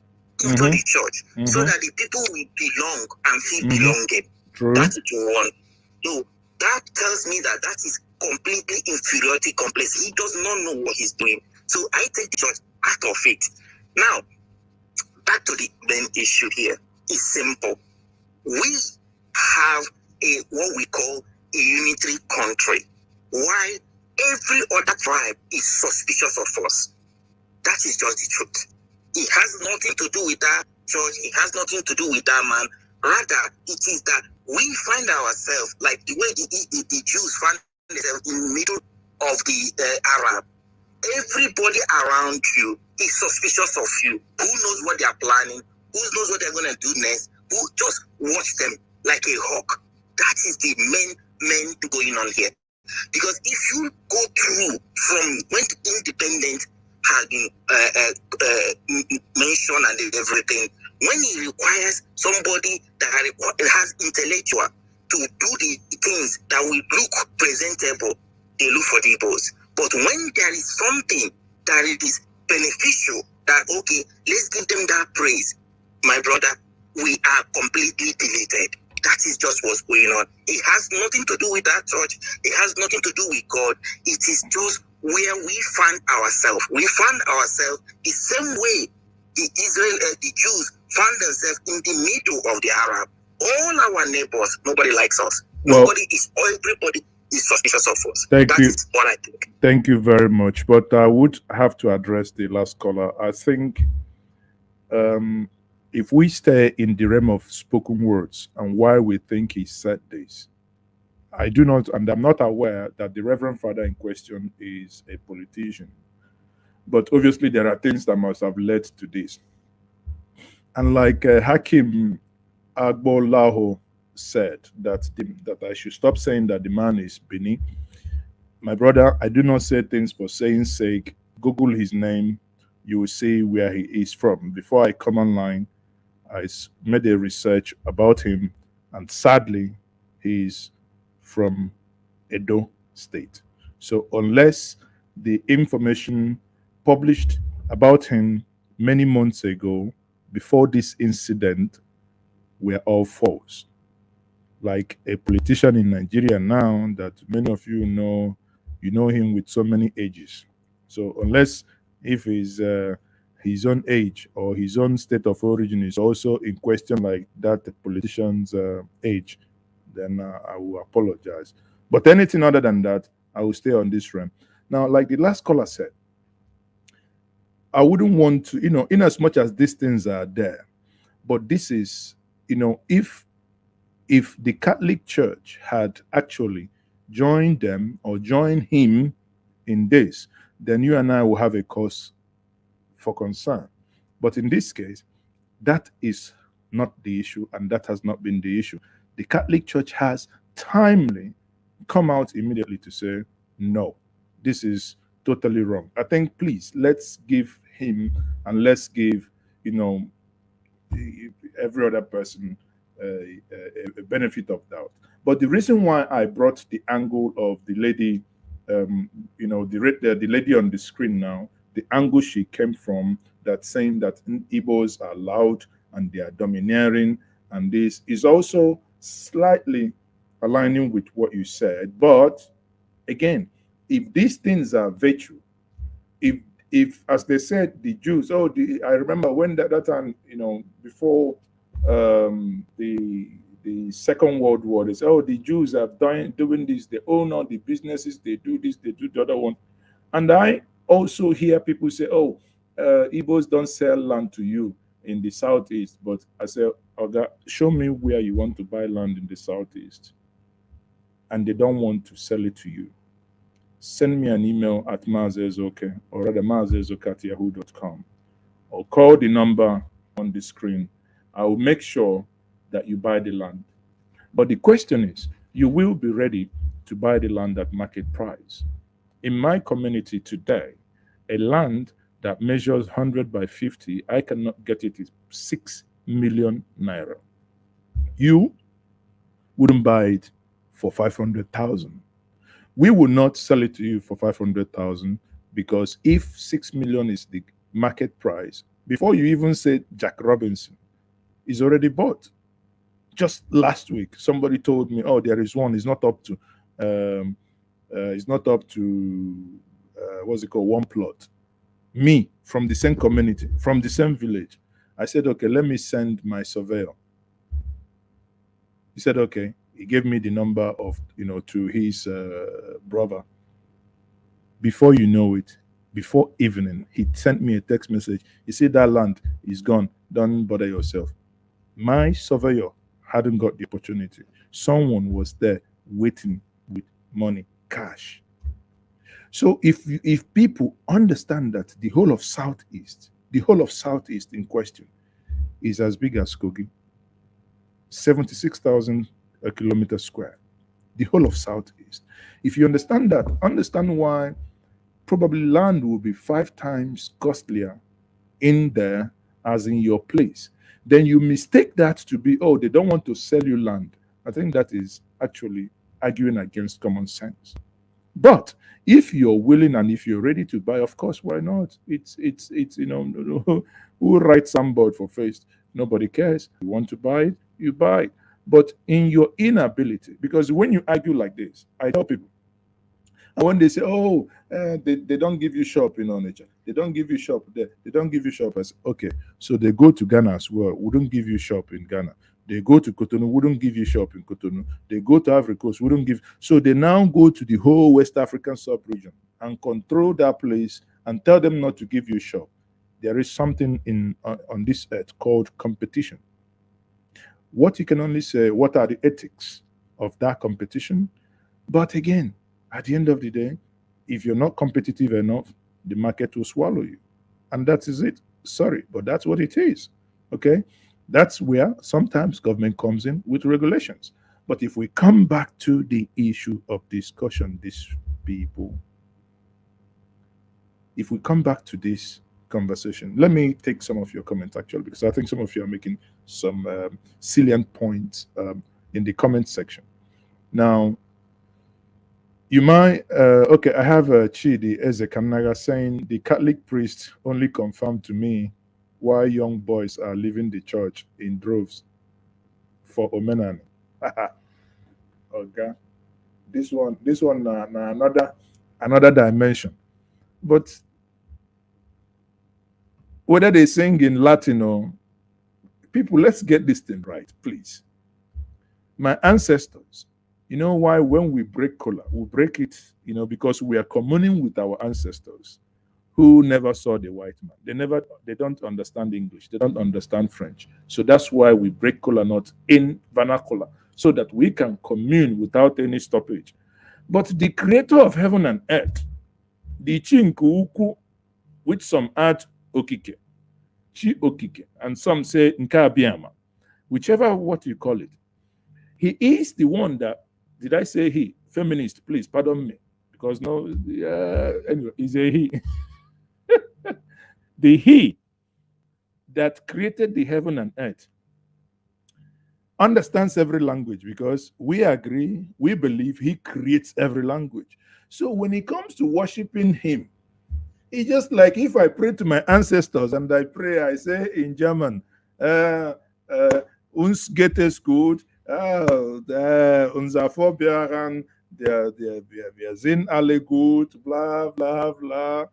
into the church, so that the people will belong and feel belonging. True. That is one. So that tells me that that is completely inferiority complex. He does not know what he's doing. So I take the church out of it. Now, back to the main issue here. It's simple. We have what we call a unitary country, while every other tribe is suspicious of us. That is just the truth. It has nothing to do with that church. It has nothing to do with that man. Rather, it is that we find ourselves like the way the Jews find themselves in the middle of the Arab. Everybody around you is suspicious of you. Who knows what they are planning? Who knows what they're going to do next? Who just watch them like a hawk? That is the main thing going on here. Because if you go through from when the independence has been mentioned and everything, when it requires somebody that has intellectual to do the things that will look presentable, they look for the Igbos. But when there is something that is beneficial, that okay, let's give them that praise, my brother, we are completely deleted. That is just what's going on. It has nothing to do with that church. It has nothing to do with God. It is just where we find ourselves. We find ourselves the same way the Jews found themselves in the middle of the Arab. All our neighbors, nobody likes us. Everybody is suspicious of us. That is what I think. Thank you very much. But I would have to address the last caller. I think if we stay in the realm of spoken words and why we think he said this, I do not, and I'm not aware that the Reverend Father in question is a politician. But obviously, there are things that must have led to this. And like Hakim Agbolaho said, that I should stop saying that the man is Bini. My brother, I do not say things for saying sake. Google his name, you will see where he is from. Before I come online, I made a research about him, and sadly, he's from Edo State. So unless the information published about him many months ago, before this incident, were all false. Like a politician in Nigeria now that many of you know him with so many ages. So unless if his own age or his own state of origin is also in question, like that politician's age, then I will apologize. But anything other than that, I will stay on this realm. Now, like the last caller said, I wouldn't want to, in as much as these things are there, but this is, if the Catholic Church had actually joined them or joined him in this, then you and I will have a cause for concern. But in this case, that is not the issue, and that has not been the issue. The Catholic Church has timely come out immediately to say, no, this is totally wrong. I think, please, let's give him and let's give, every other person a benefit of doubt. But the reason why I brought the angle of the lady, the lady on the screen now, the angle she came from, that saying that Igbos are loud and they are domineering, and this is also slightly aligning with what you said. But again, if these things are virtue, if as they said, the Jews, I remember when that time, before the Second World War, they say, the Jews are doing this, they own all the businesses, they do this, they do the other one. And I also hear people say, Igbos don't sell land to you in the southeast. But I say, show me where you want to buy land in the southeast. and they don't want to sell it to you, send me an email at mazezoke, or rather mazezoke@yahoo.com, or call the number on the screen. I will make sure that you buy the land. But the question is, you will be ready to buy the land at market price. In my community today, a land that measures 100 by 50, I cannot get it at 6 million naira. You wouldn't buy it for 500,000. We will not sell it to you for 500,000, because if 6 million is the market price, before you even say Jack Robinson is already bought. Just last week, somebody told me, "Oh, there is one. It's not up to, what's it called? One plot." Me, from the same community, from the same village. I said, "Okay, let me send my surveyor." He said, "Okay." He gave me the number of, to his brother. Before you know it, before evening, he sent me a text message. He said, "That land is gone. Don't bother yourself." My surveyor hadn't got the opportunity. Someone was there waiting with money, cash. So if people understand that the whole of Southeast in question is as big as Kogi, 76,000 a kilometer square, the whole of Southeast. If you understand that, understand why probably land will be 5 times costlier in there as in your place. Then you mistake that to be, oh, they don't want to sell you land. I think that is actually arguing against common sense. But if you're willing and if you're ready to buy, of course, why not? It's who writes somebody for face? Nobody cares. You want to buy it, you buy it. But in your inability, because when you argue like this, I tell people, and when they say, "Oh, they don't give you shop in Onitsha, they don't give you shop there, they don't give you shop," I say, "Okay, so they go to Ghana as well, wouldn't give you shop in Ghana. They go to Cotonou, wouldn't give you shop in Cotonou. They go to Africa Coast, wouldn't give." So they now go to the whole West African sub-region and control that place and tell them not to give you shop. There is something on this earth called competition. What you can only say, what are the ethics of that competition? But again, at the end of the day, if you're not competitive enough, the market will swallow you. And that is it. Sorry, but that's what it is. Okay? That's where sometimes government comes in with regulations. But if we come back to the issue of discussion, these people, if we come back to this conversation, let me take some of your comments actually, because I think some of you are making some salient points in the comment section. Now, you might, okay, I have Chidi Ezekanaga saying the Catholic priest only confirmed to me why young boys are leaving the church in droves for Omenani. Okay, this one, another dimension. But whether they sing in Latin or people, let's get this thing right, please. My ancestors, you know why when we break kola, we break it, because we are communing with our ancestors who never saw the white man. They don't understand English. They don't understand French. So that's why we break kola nut in vernacular, so that we can commune without any stoppage. But the creator of heaven and earth, the Chinkuku, which some add Okike, Chi Okike, and some say Nkabiama, whichever what you call it, he is the one that, did I say he? Feminist, please pardon me, because no, anyway, he's a he. The he that created the heaven and earth understands every language, because we agree, we believe he creates every language. So when it comes to worshiping him, it's just like if I pray to my ancestors and I pray, I say in German, uns geht es gut, unser Vorbeeren, wir sind alle gut, blah, blah, blah.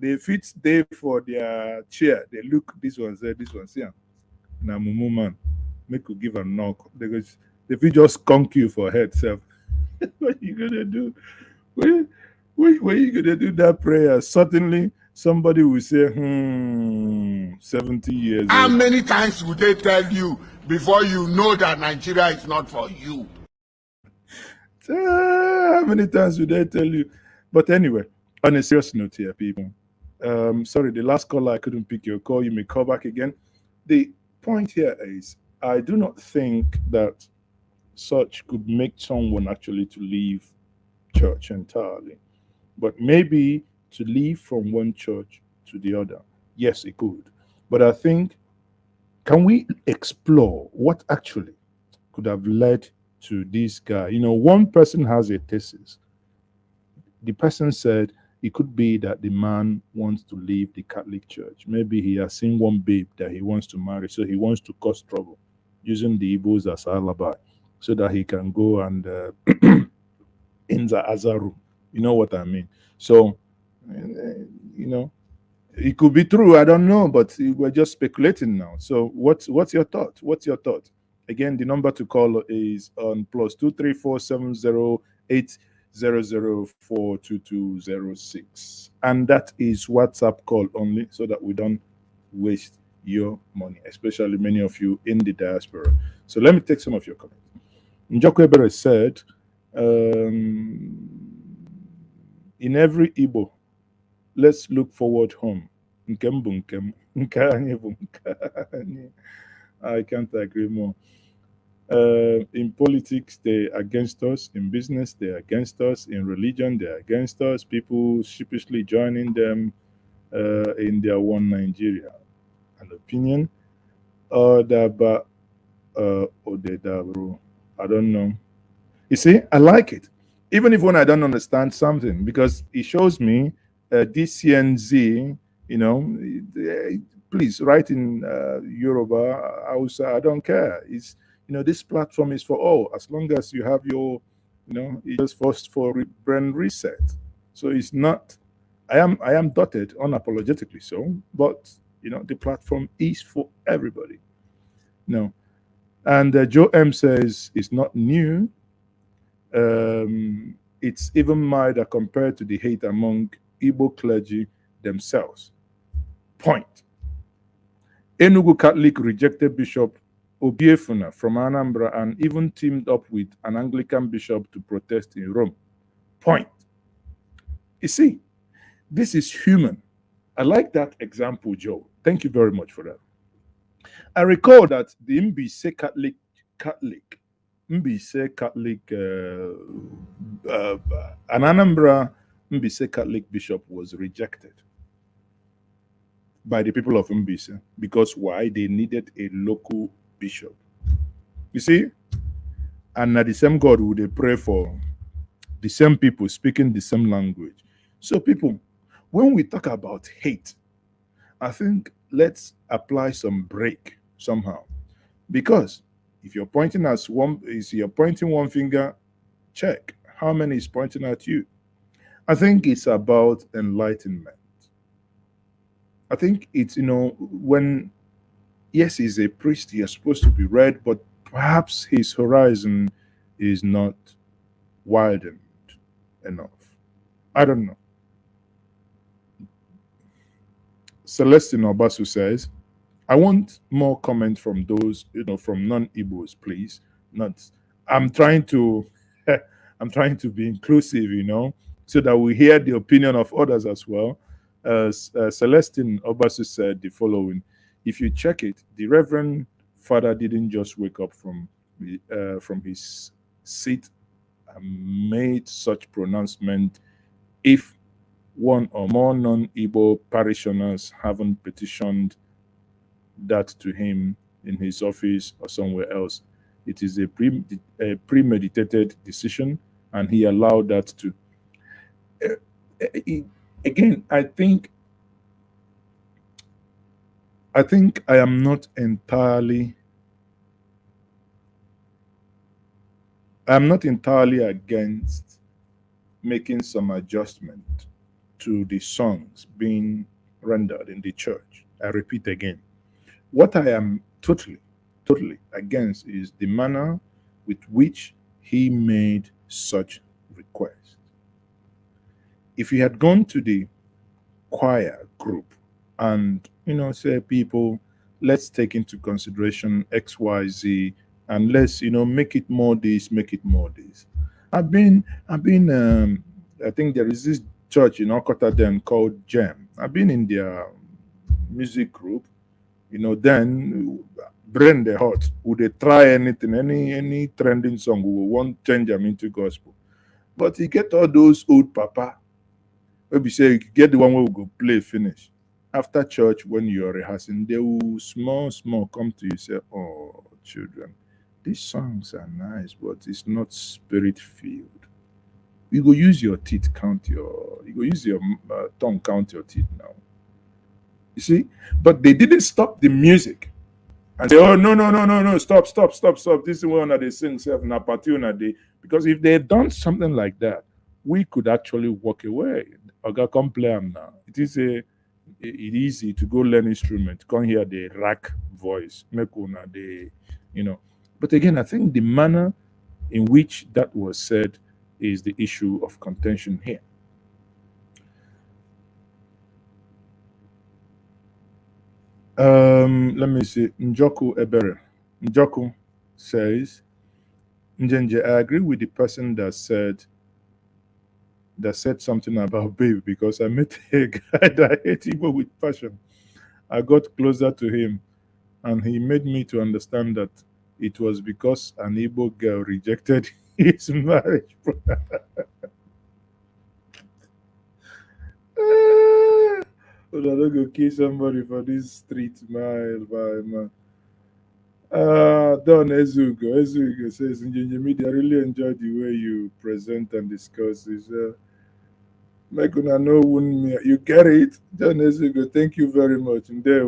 They fit there for their chair. They look, this one's there, this one's here. Now, mumu man, make you give a knock. Because if you just conk you for head, self, what are you gonna do? When you gonna do that prayer? Suddenly, somebody will say, 70 years How old. many times would they tell you before you know that Nigeria is not for you? How many times would I tell you? But anyway, on a serious note here, people. Sorry, the last caller, I couldn't pick your call. You may call back again. The point here is, I do not think that such could make someone actually to leave church entirely, but maybe to leave from one church to the other. Yes, it could. But I think, can we explore what actually could have led to this guy? One person has a thesis. The person said it could be that the man wants to leave the Catholic Church. Maybe he has seen one babe that he wants to marry, so he wants to cause trouble using the Igbos as alibi so that he can go and in the Azaru. You know what I mean? So, you know, it could be true. I don't know, but we're just speculating now. So, what's your thought? What's your thought? Again, the number to call is on +2347080042206, and that is WhatsApp call only, so that we don't waste your money, especially many of you in the diaspora. So, let me take some of your comments. Njokwebere said, in every Igbo, let's look forward home. Nkem bụ nkem, nke anyị bụ nke anyị. I can't agree more. In politics, they're against us. In business, they're against us. In religion, they're against us. People sheepishly joining them in their one Nigeria. An opinion. Odaba Odedabro. I don't know. You see, I like it. Even if when I don't understand something, because it shows me DCNZ, please write in Yoruba, Hausa, I don't care. This platform is for all. As long as you have your, it's just first for brand reset. So it's not, I am dotted unapologetically so, but, the platform is for everybody. No. And Joe M says it's not new. It's even milder compared to the hate among Igbo clergy themselves. Point. Enugu Catholic rejected Bishop Obiefuna from Anambra and even teamed up with an Anglican bishop to protest in Rome. Point. You see, this is human. I like that example, Joe. Thank you very much for that. I recall that the Mbise Mbise Catholic, an Anambra Mbise Catholic bishop was rejected by the people of Mbise because why? They needed a local bishop. You see, and the same God would they pray for the same people speaking the same language. So, people, when we talk about hate, I think let's apply some break somehow, because if you're pointing you're pointing one finger, check how many is pointing at you. I think it's about enlightenment. I think it's, when, yes, he's a priest, he is supposed to be read, but perhaps his horizon is not widened enough. I don't know. Celestine Obasu says, I want more comment from those, from non-Igbos, please. Not, I'm trying to, I'm trying to be inclusive, so that we hear the opinion of others as well. Celestine Obasu said the following: if you check it, the Reverend Father didn't just wake up from his seat and made such pronouncement if one or more non-Igbo parishioners haven't petitioned that to him in his office or somewhere else. It is a premeditated decision, and he allowed that to. Again, I think I am not entirely. I'm not entirely against making some adjustment to the songs being rendered in the church. I repeat again. What I am totally against is the manner with which he made such request. If he had gone to the choir group and, say, people, let's take into consideration XYZ and let's, make it more this, make it more this. I think there is this church in Okota then called Gem. I've been in their music group. Then brain the hot. Would they try anything, any trending song? We will want change them into gospel. But you get all those old papa. Maybe say you get the one where we go play finish. After church, when you're rehearsing, they will small come to you say, "Oh, children, these songs are nice, but it's not spirit filled. You go use your teeth count your. You go use your tongue count your teeth now. You see, but they didn't stop the music and say, "Oh no, stop! This is one that they sing self na party una day." Because if they had done something like that, we could actually walk away. Oga, come play am now. It easy to go learn instrument, come hear the rack voice, make una the, you know. But again, I think the manner in which that was said is the issue of contention here. Let me see. Njoku Ebere. Njoku says, Njenje, I agree with the person that said something about baby because I met a guy that hate Igbo with passion. I got closer to him and he made me to understand that it was because an Igbo girl rejected his marriage. But I don't go kill somebody for this street mile by man. Don Ezugo says, in Njenje Media, I really enjoyed the way you present and discuss this. Make una know won me. You get it? Don Ezugo, thank you very much. And there,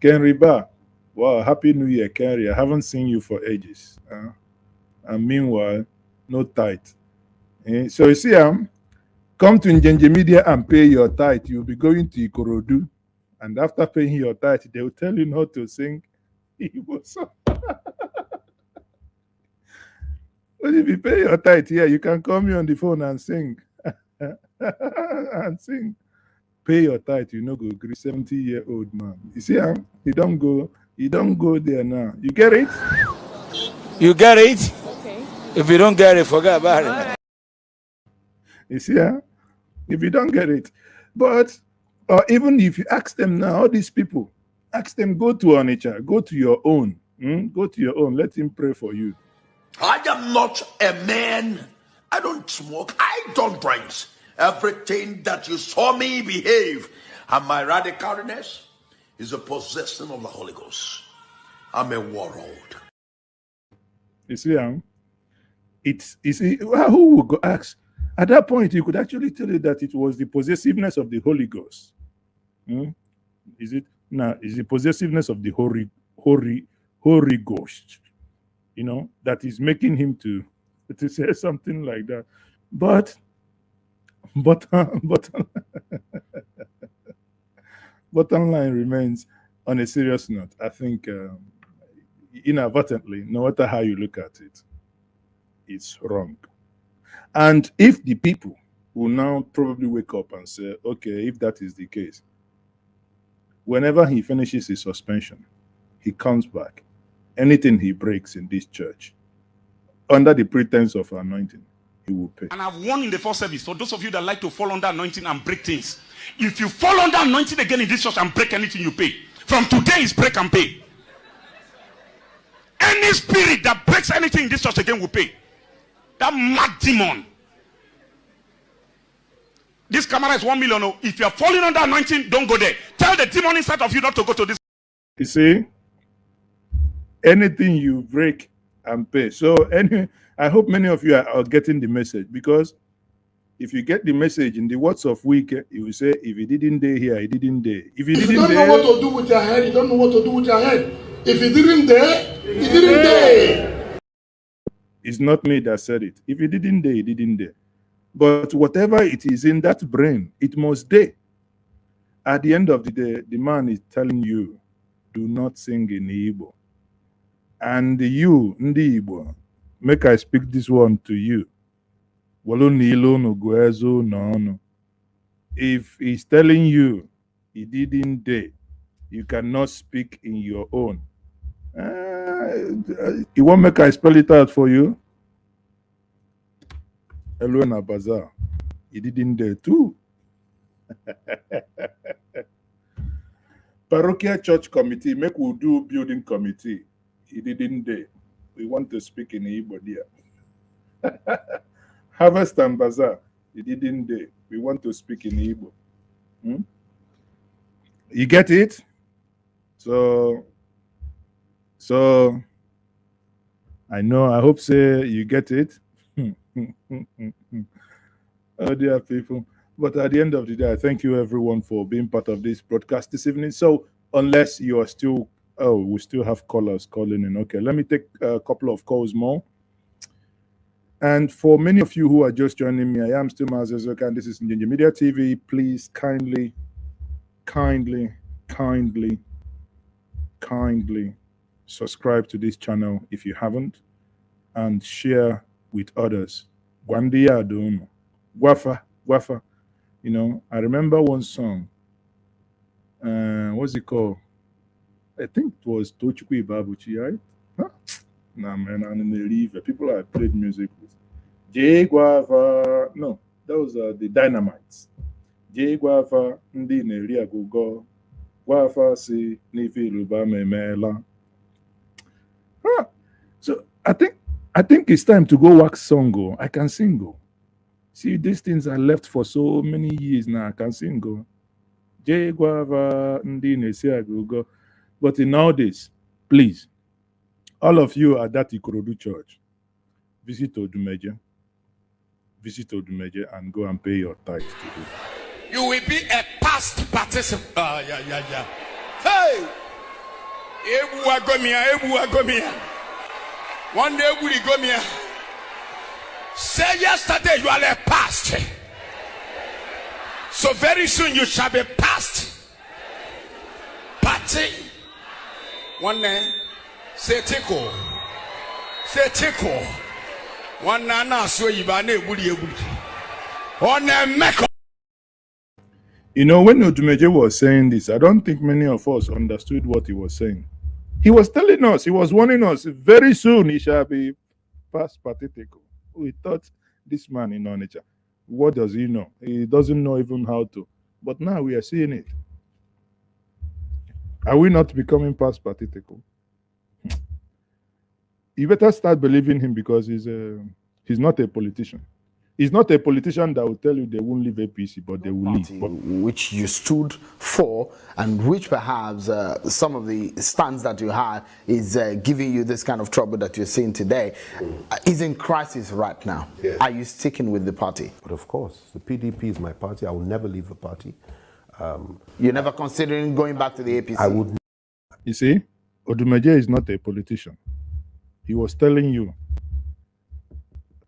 Ken Riba. Wow, Happy New Year, Kenry. I haven't seen you for ages. And meanwhile, no tithe. So you see, come to Njenje Media and pay your tithe. You'll be going to Ikorodu. And after paying your tithe, they will tell you not to sing Igbo song. But if you pay your tithe here, you can call me on the phone and sing. And sing. Pay your tithe, you know, go agree 70-year-old man. You see, you don't go there now. You get it? You get it? Okay. If you don't get it, forget about it. You see, if you don't get it. But even if you ask them now, all these people, ask them, go to Onitsha, go to your own. Go to your own. Let him pray for you. I am not a man. I don't smoke. I don't drink. Everything that you saw me behave and my radicalness is a possession of the Holy Ghost. I'm a warlord. You see, who would go ask? At that point, you could actually tell you that it was the possessiveness of the Holy Ghost. Is it now? Is the possessiveness of the Holy Ghost? That is making him to say something like that. But bottom line remains, on a serious note, I think inadvertently, no matter how you look at it, it's wrong. And if the people will now probably wake up and say, okay, if that is the case, whenever he finishes his suspension, he comes back. Anything he breaks in this church, under the pretense of anointing, he will pay. And I've warned in the first service, for those of you that like to fall under anointing and break things, if you fall under anointing again in this church and break anything, you pay. From today is break and pay. Any spirit that breaks anything in this church again will pay. That mad demon. This camera is 1 million. If you're falling under anointing, don't go there. Tell the demon inside of you not to go to this. You see, anything you break and pay. So I hope many of you are getting the message, because if you get the message in the words of week, you will say, if he didn't day here, he didn't day. If you don't know what to do with your head, you don't know what to do with your head. If he didn't day, he didn't day. It's not me that said it. If he didn't day, he didn't day. But whatever it is in that brain, it must day. At the end of the day, the man is telling you, do not sing in Igbo. And you, Ndi Igbo, make I speak this one to you. If he's telling you he didn't day, you cannot speak in your own. You want make I spell it out for you? Elwena Bazaar. He didn't there too. Parochial church committee, make we do building committee. He didn't there. We want to speak in Igbo there. Harvest and Bazaar. He didn't there. We want to speak in Igbo. Hmm? You get it? So I know, I hope say you get it. Oh dear people. But at the end of the day, I thank you everyone for being part of this broadcast this evening. So unless you are still we still have callers calling in. Okay, let me take a couple of calls more. And for many of you who are just joining me, I am still Mazezoka, and this is Njenje Media TV. Please kindly subscribe to this channel if you haven't, and share with others. Gwandiya Adono. Wafa. You know, I remember one song. What's it called? I think it was Tochukwu Ibabuchi, right? Huh? Nah, man, I'm in the river. People I played music with. J Guava. No, that was the Dynamites. J Guava, Ndi Neri Agugo. Guava si Nifi Luba Memela. Huh. So I think it's time to go wax song. I can sing. See, these things are left for so many years now. I can sing. J Guava, Ndi Nesi Agugo. But in nowadays, please, all of you are that Ikorodu Church. Visit Odumeje and go and pay your tithe today. You will be a past participant. Yeah. Hey! Ebu agomia. One day we go here. Say yesterday you are a past. So very soon you shall be past. Party. One day, say tickle. One nana so you ba na ebuli. On a meko. You know, when Odumeje was saying this, I don't think many of us understood what he was saying. He was telling us, he was warning us, very soon he shall be past pathetical. We thought this man in nature, what does he know? He doesn't know even how to. But now we are seeing it. Are we not becoming past pathetical? You better start believing him, because he's not a politician. He's not a politician that will tell you they won't leave APC, but they will leave. Which you stood for, and which perhaps some of the stands that you had is giving you this kind of trouble that you're seeing today, is in crisis right now. Yeah. Are you sticking with the party? But of course, the PDP is my party. I will never leave the party. You're never considering going back to the APC? I would. You see, Odumeje is not a politician. He was telling you,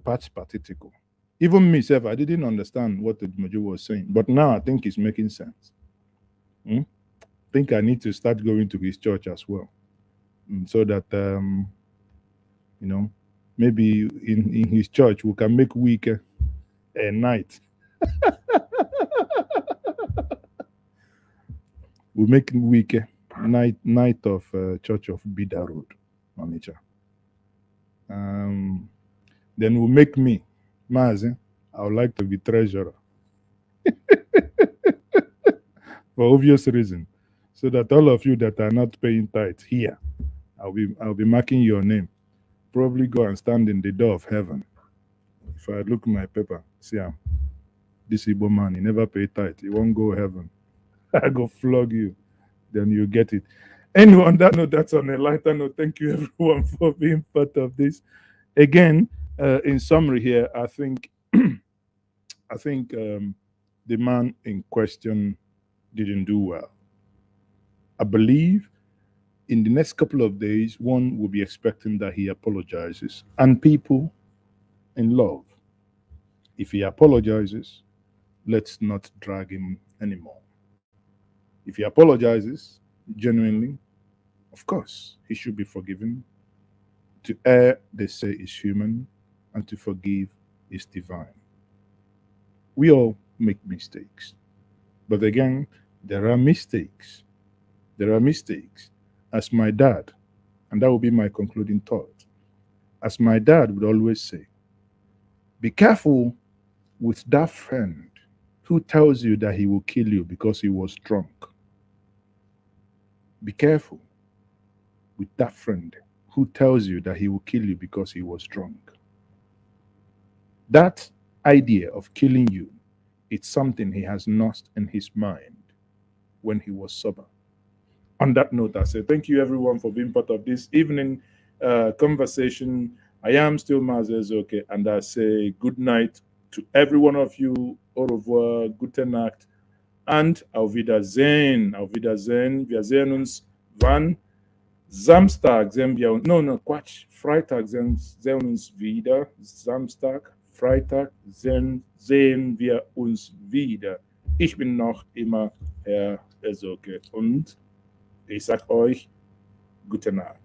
past pathetical. Even myself, I didn't understand what Odumeje was saying. But now I think it's making sense. I think I need to start going to his church as well. So that, you know, maybe in his church we can make week a night. We make week night of Church of Bida Road, Onitsha. Then we'll make me, Mazi, I would like to be treasurer. For obvious reason. So that all of you that are not paying tithe here, I'll be marking your name. Probably go and stand in the door of heaven. If I look my paper, see this Igbo man, he never pay tithe. He won't go heaven. I go flog you. Then you get it. Anyway, on that note, that's on a lighter note. Thank you everyone for being part of this. Again, in summary here, I think the man in question didn't do well. I believe in the next couple of days, one will be expecting that he apologizes. And people in love, if he apologizes, let's not drag him anymore. If he apologizes genuinely, of course, he should be forgiven. To err, they say, is human, and to forgive is divine. We all make mistakes. But again, there are mistakes. There are mistakes. As my dad, and that will be my concluding thought, as my dad would always say, Be careful with that friend who tells you that he will kill you because he was drunk. Be careful with that friend who tells you that he will kill you because he was drunk. That idea of killing you, it's something he has nursed in his mind when he was sober. On that note, I say thank you everyone for being part of this evening conversation. I am still Mazezoke, and I say good night to every one of you. Au revoir, gute Nacht, and auf Wiedersehen. Auf Wiedersehen. Wir sehen uns wann? Samstag sehen wir uns. No, Quatsch. Freitag sehen wir uns wieder. Samstag, Freitag sehen wir uns wieder. Ich bin noch immer Herr Ezoke und ich sag euch gute Nacht.